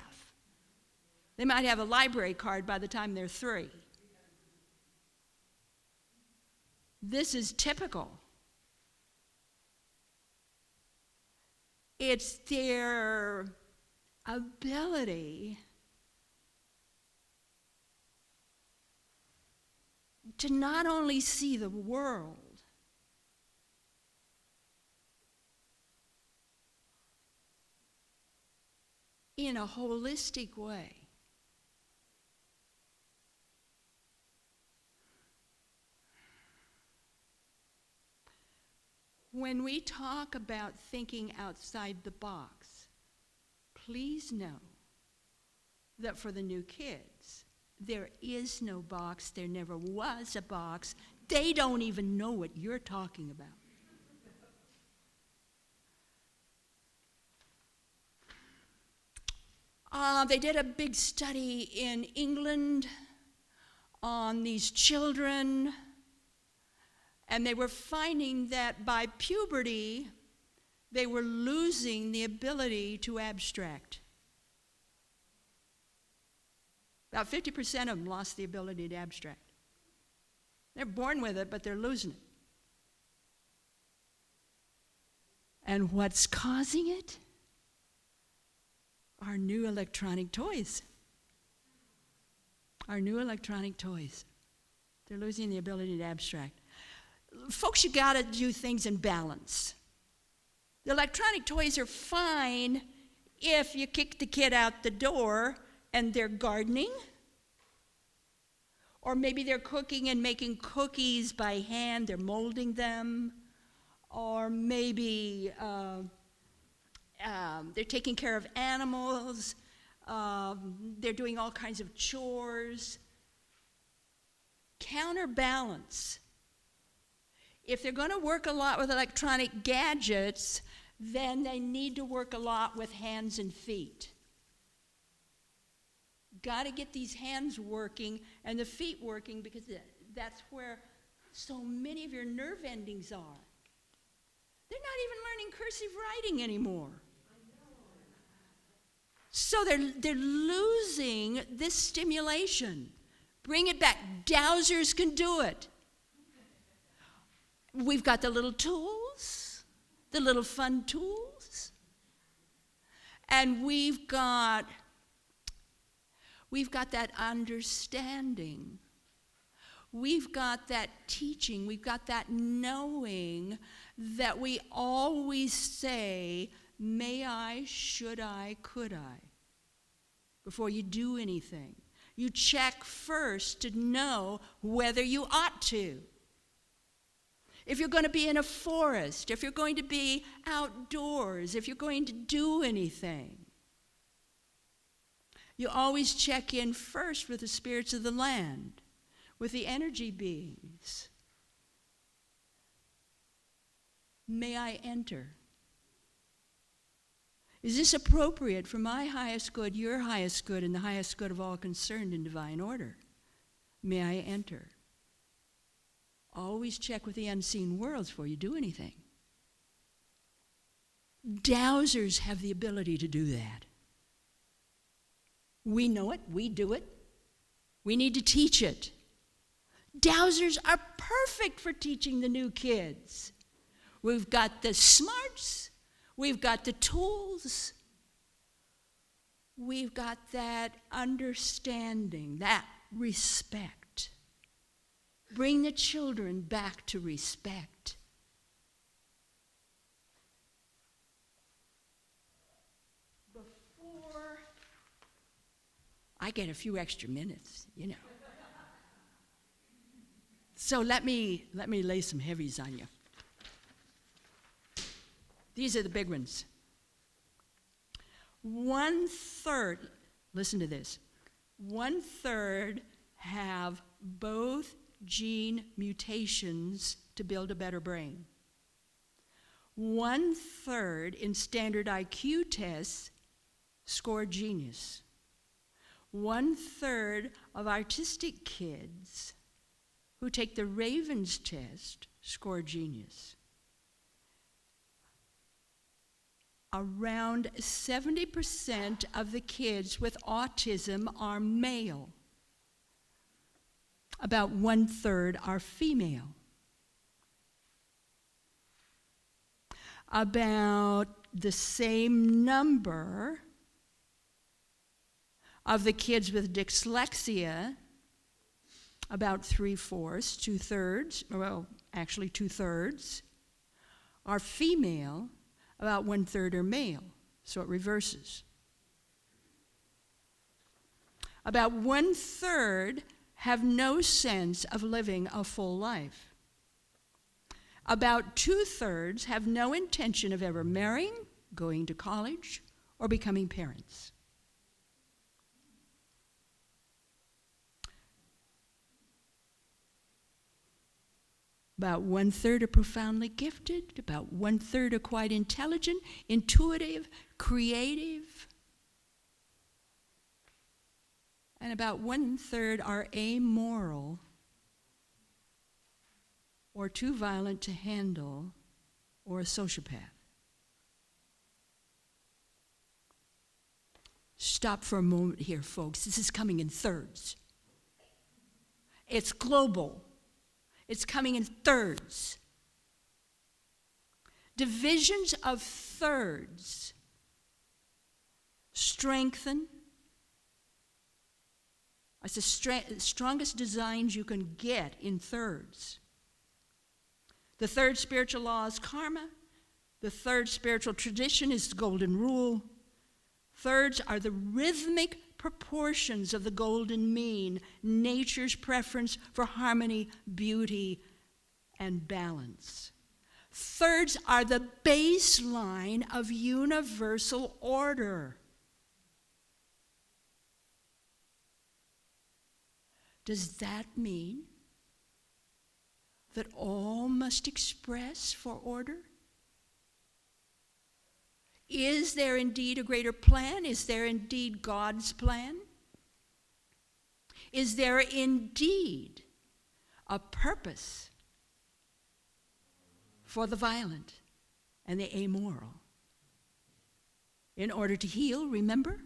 They might have a library card by the time they're 3. This is typical. It's their ability to not only see the world, in a holistic way. When we talk about thinking outside the box, please know that for the new kids, there is no box, there never was a box. They don't even know what you're talking about. They did a big study in England on these children, and they were finding that by puberty, they were losing the ability to abstract. About 50% of them lost the ability to abstract. They're born with it, but they're losing it. And what's causing it? Our new electronic toys. Our new electronic toys. They're losing the ability to abstract. Folks, you got to do things in balance. The electronic toys are fine if you kick the kid out the door and they're gardening, or maybe they're cooking and making cookies by hand, they're molding them, or maybe they're taking care of animals, they're doing all kinds of chores. Counterbalance. If they're going to work a lot with electronic gadgets, then they need to work a lot with hands and feet. Got to get these hands working and the feet working, because that's where so many of your nerve endings are. They're not even learning cursive writing anymore. So they're losing this stimulation. Bring it back. Dowsers can do it. We've got the little tools, the little fun tools, and we've got that understanding. We've got that teaching. We've got that knowing that we always say, may I, should I, could I, before you do anything. You check first to know whether you ought to. if you're going to be in a forest, if you're going to be outdoors, if you're going to do anything. You always check in first with the spirits of the land, with the energy beings. May I enter? Is this appropriate for my highest good, your highest good, and the highest good of all concerned in divine order? May I enter? Always check with the unseen worlds before you do anything. Dowsers have the ability to do that. We know it. We do it. We need to teach it. Dowsers are perfect for teaching the new kids. We've got the smarts. We've got the tools. We've got that understanding, that respect. Bring the children back to respect. Before I get a few extra minutes, you know. So let me lay some heavies on you. These are the big ones. 1/3, listen to this, 1/3 have both gene mutations to build a better brain. 1/3 in standard IQ tests score genius. 1/3 of artistic kids who take the Ravens test score genius. Around 70% of the kids with autism are male. About 1/3 are female. About the same number of the kids with dyslexia, about 3/4, 2/3, well, actually 2/3, are female. About 1/3 are male, so it reverses. About 1/3 have no sense of living a full life. About 2/3 have no intention of ever marrying, going to college, or becoming parents. About 1/3 are profoundly gifted. About 1/3 are quite intelligent, intuitive, creative. And about 1/3 are amoral or too violent to handle or a sociopath. Stop for a moment here, folks. This is coming in thirds. It's global. It's coming in thirds. Divisions of thirds strengthen. It's the strongest designs you can get in thirds. The third spiritual law is karma. The third spiritual tradition is the golden rule. Thirds are the rhythmic proportions of the golden mean, nature's preference for harmony, beauty, and balance. Thirds are the baseline of universal order. Does that mean that all must express for order? Is there indeed a greater plan? Is there indeed God's plan? Is there indeed a purpose for the violent and the amoral? In order to heal, remember,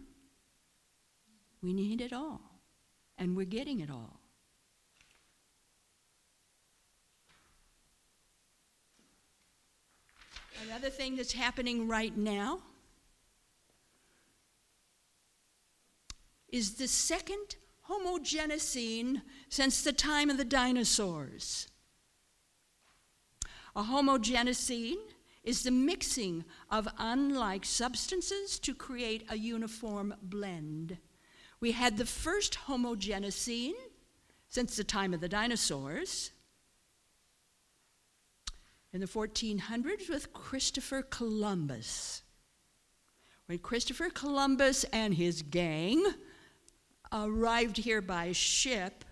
we need it all, and we're getting it all. Another thing that's happening right now is the second homogenocene since the time of the dinosaurs. A homogenocene is the mixing of unlike substances to create a uniform blend. We had the first homogenocene since the time of the dinosaurs. in the 1400s with Christopher Columbus. When Christopher Columbus and his gang arrived here by ship,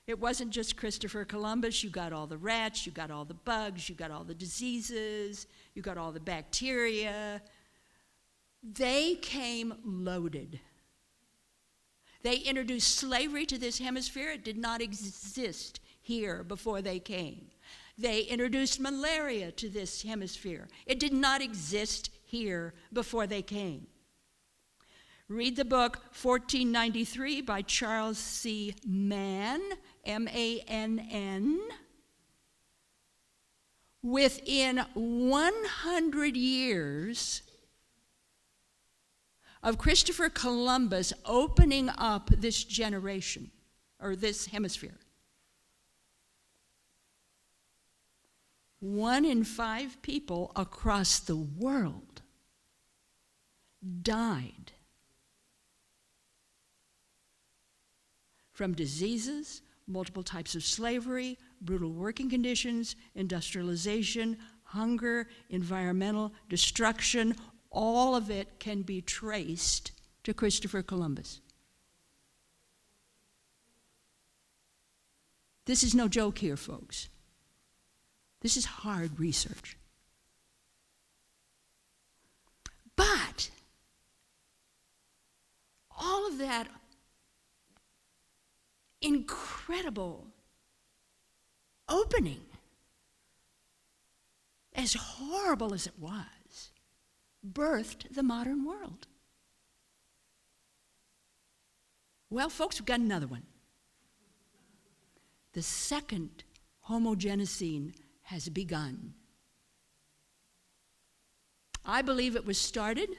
it wasn't just Christopher Columbus. You got all the rats, you got all the bugs, you got all the diseases, you got all the bacteria. They came loaded. They introduced slavery to this hemisphere. It did not exist here before they came. They introduced malaria to this hemisphere. It did not exist here before they came. Read the book 1493 by Charles C. Mann, M-A-N-N. Within 100 years of Christopher Columbus opening up this generation, or this hemisphere, 1 in 5 people across the world died from diseases, multiple types of slavery, brutal working conditions, industrialization, hunger, environmental destruction. All of it can be traced to Christopher Columbus. This is no joke here, folks. This is hard research. But all of that incredible opening, as horrible as it was, birthed the modern world. Well, folks, we've got another one. The second homogenocene has begun. I believe it was started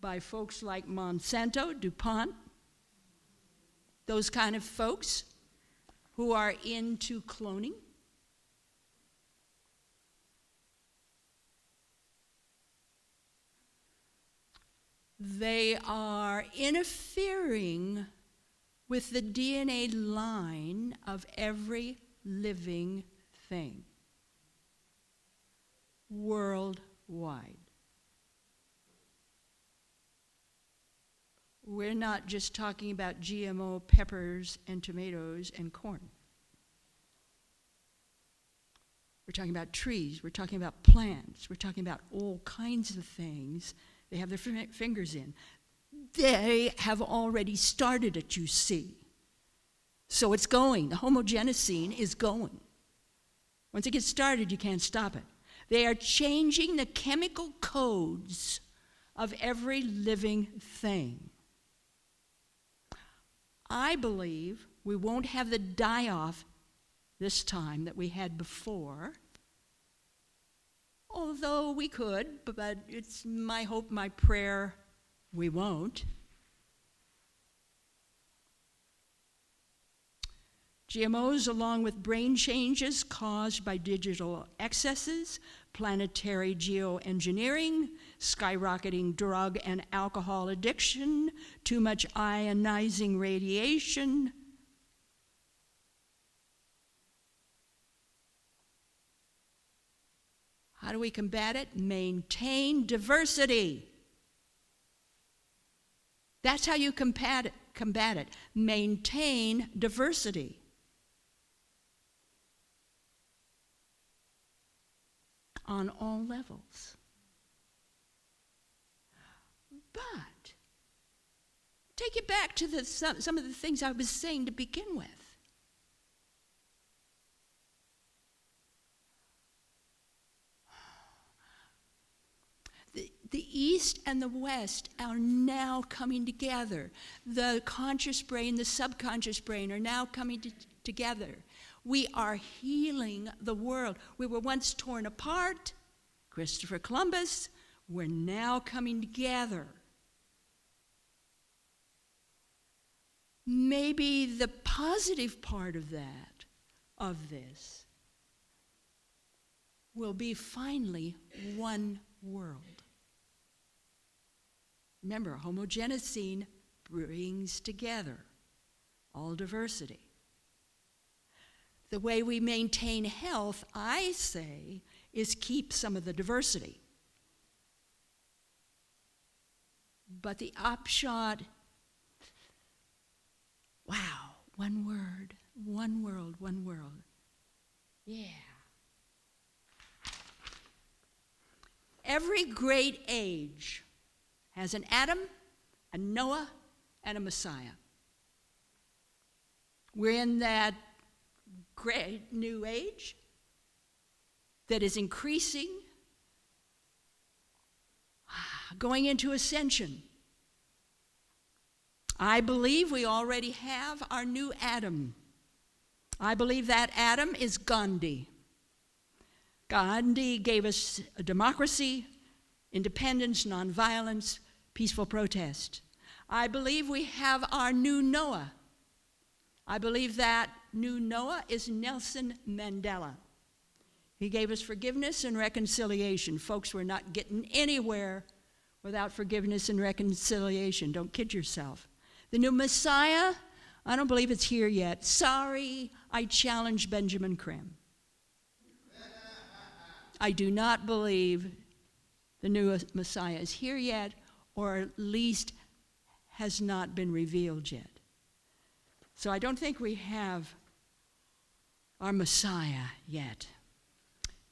by folks like Monsanto, DuPont, those kind of folks who are into cloning. They are interfering with the DNA line of every living thing worldwide. We're not just talking about GMO peppers and tomatoes and corn. We're talking about trees, we're talking about plants, we're talking about all kinds of things they have their fingers in. They have already started it, you see. So it's going. The homogenocene is going. Once it gets started, you can't stop it. They are changing the chemical codes of every living thing. I believe we won't have the die-off this time that we had before, although we could, but it's my hope, my prayer, we won't. GMOs, along with brain changes caused by digital excesses, planetary geoengineering, skyrocketing drug and alcohol addiction, too much ionizing radiation. How do we combat it? Maintain diversity. That's how you combat it. Maintain diversity. On all levels. But take it back to some of the things I was saying to begin with. The East and the West are now coming together. The conscious brain, the subconscious brain are now coming together. We are healing the world. We were once torn apart. Christopher Columbus, we're now coming together. Maybe the positive part of this, will be finally one world. Remember, homogenocene brings together all diversity. The way we maintain health, I say, is keep some of the diversity. But the upshot, wow, one word, one world, one world. Yeah. Every great age has an Adam, a Noah, and a Messiah. We're in that great new age that is increasing, going into ascension. I believe we already have our new Adam. I believe that Adam is Gandhi. Gandhi gave us a democracy, independence, nonviolence, peaceful protest. I believe we have our new Noah. I believe that new Noah is Nelson Mandela. He gave us forgiveness and reconciliation. Folks, we're not getting anywhere without forgiveness and reconciliation. Don't kid yourself. The new Messiah, I don't believe it's here yet. Sorry, I challenge Benjamin Krim. I do not believe the new Messiah is here yet, or at least has not been revealed yet. So I don't think we have our Messiah yet.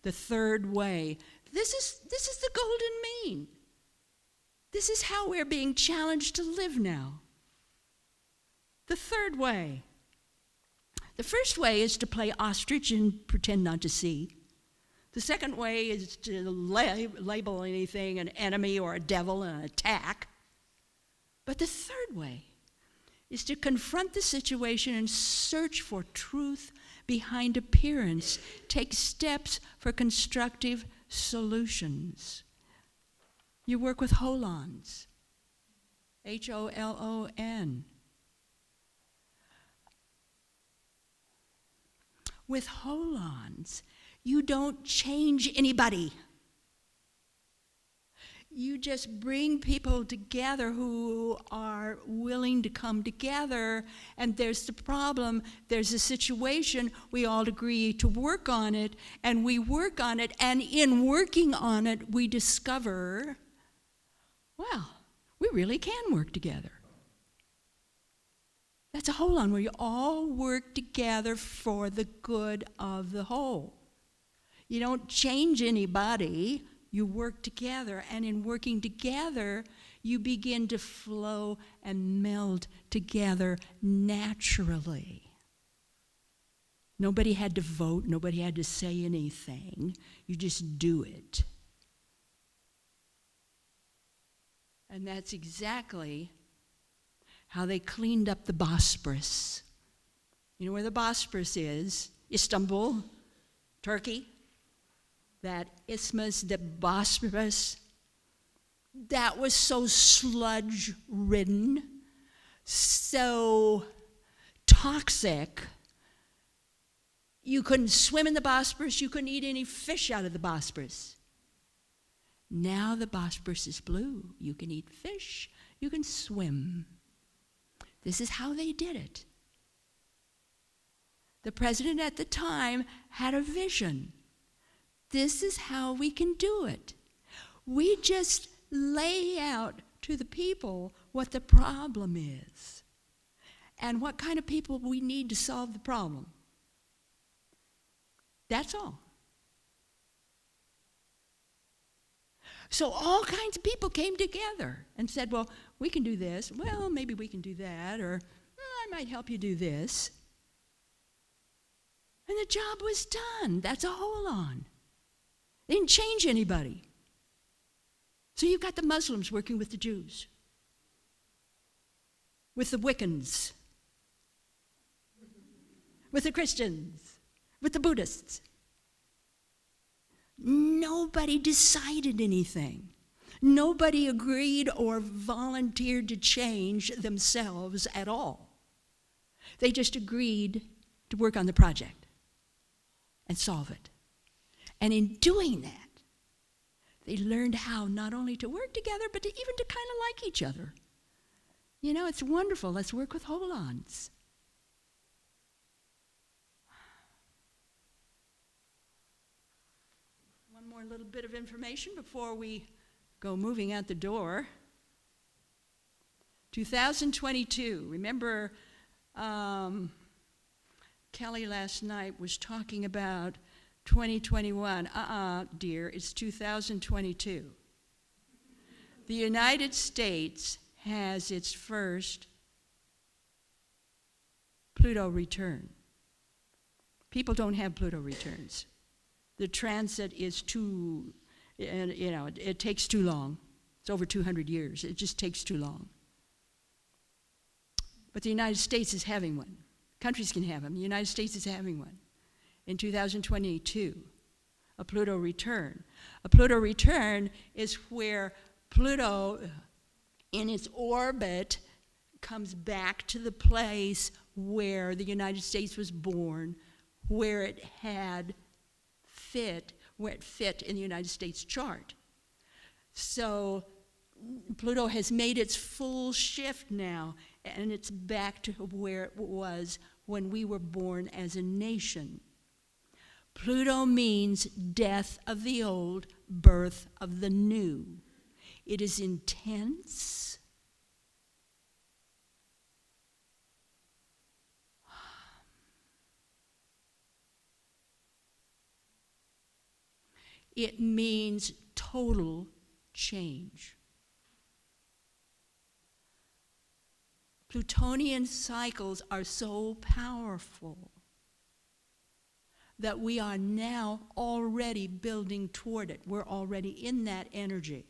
The third way. This is the golden mean. This is how we're being challenged to live now. The third way. The first way is to play ostrich and pretend not to see. The second way is to label anything an enemy or a devil and attack. But the third way is to confront the situation and search for truth behind appearance. Take steps for constructive solutions. You work with holons. Holon. With holons, you don't change anybody. You just bring people together who are willing to come together, and there's the problem, there's a situation, we all agree to work on it, and we work on it, and in working on it, we discover, well, we really can work together. That's a holon where you all work together for the good of the whole. You don't change anybody. You work together, and in working together, you begin to flow and meld together naturally. Nobody had to vote. Nobody had to say anything. You just do it. And that's exactly how they cleaned up the Bosporus. You know where the Bosporus is? Istanbul, Turkey. That isthmus, the Bosporus, that was so sludge-ridden, so toxic, you couldn't swim in the Bosporus, you couldn't eat any fish out of the Bosporus. Now the Bosporus is blue. You can eat fish, you can swim. This is how they did it. The president at the time had a vision. This is how we can do it. We just lay out to the people what the problem is and what kind of people we need to solve the problem. That's all. So all kinds of people came together and said, well, we can do this. Well, maybe we can do that, or I might help you do this. And the job was done. That's a holon. They didn't change anybody. So you've got the Muslims working with the Jews, with the Wiccans, with the Christians, with the Buddhists. Nobody decided anything. Nobody agreed or volunteered to change themselves at all. They just agreed to work on the project and solve it. And in doing that, they learned how not only to work together, but to even to kind of like each other. You know, it's wonderful. Let's work with holons. One more little bit of information before we go moving out the door. 2022, remember Kelly last night was talking about 2021. Dear, it's 2022. The United States has its first Pluto return. People don't have Pluto returns. The transit is too, it takes too long. It's over 200 years. It just takes too long. But the United States is having one. Countries can have them. The United States is having one. In 2022, a Pluto return. A Pluto return is where Pluto, in its orbit, comes back to the place where the United States was born, where it fit in the United States chart. So Pluto has made its full shift now, and it's back to where it was when we were born as a nation. Pluto means death of the old, birth of the new. It is intense. It means total change. Plutonian cycles are so powerful that we are now already building toward it. We're already in that energy.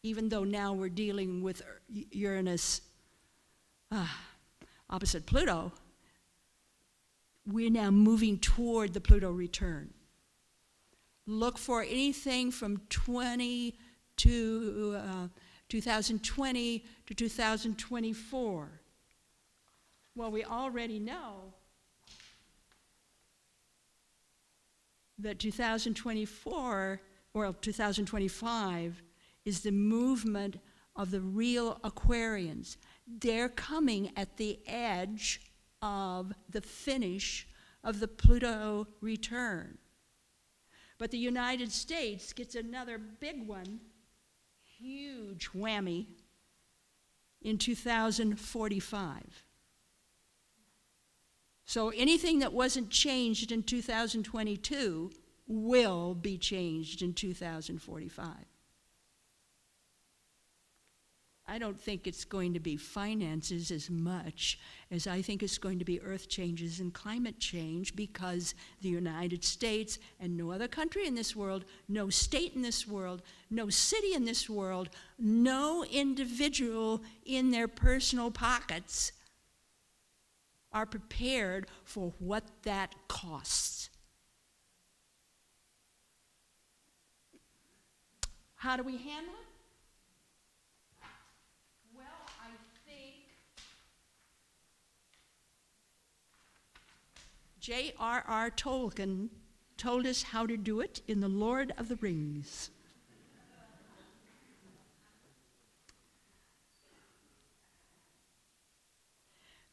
Even though now we're dealing with Uranus opposite Pluto, we're now moving toward the Pluto return. Look for anything from 2020 to 2024. Well, we already know that 2024, or 2025, is the movement of the real Aquarians. They're coming at the edge of the finish of the Pluto return. But the United States gets another big one, huge whammy, in 2045. So anything that wasn't changed in 2022 will be changed in 2045. I don't think it's going to be finances as much as I think it's going to be earth changes and climate change, because the United States and no other country in this world, no state in this world, no city in this world, no individual in their personal pockets are prepared for what that costs. How do we handle it? J.R.R. Tolkien told us how to do it in The Lord of the Rings.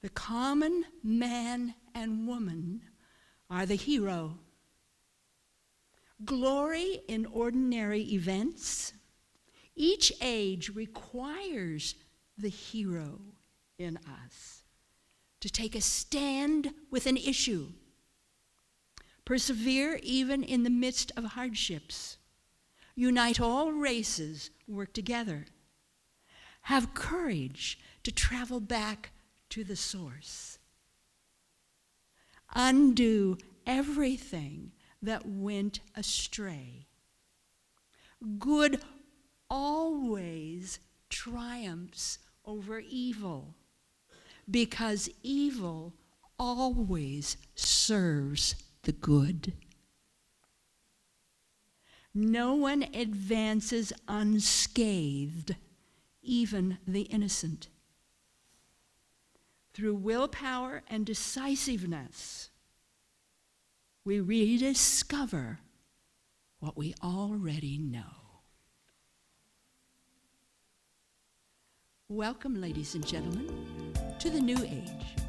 The common man and woman are the hero. Glory in ordinary events. Each age requires the hero in us to take a stand with an issue. Persevere even in the midst of hardships. Unite all races, work together. Have courage to travel back to the source. Undo everything that went astray. Good always triumphs over evil, because evil always serves the good. No one advances unscathed, even the innocent. Through willpower and decisiveness, we rediscover what we already know. Welcome, ladies and gentlemen, to the New Age.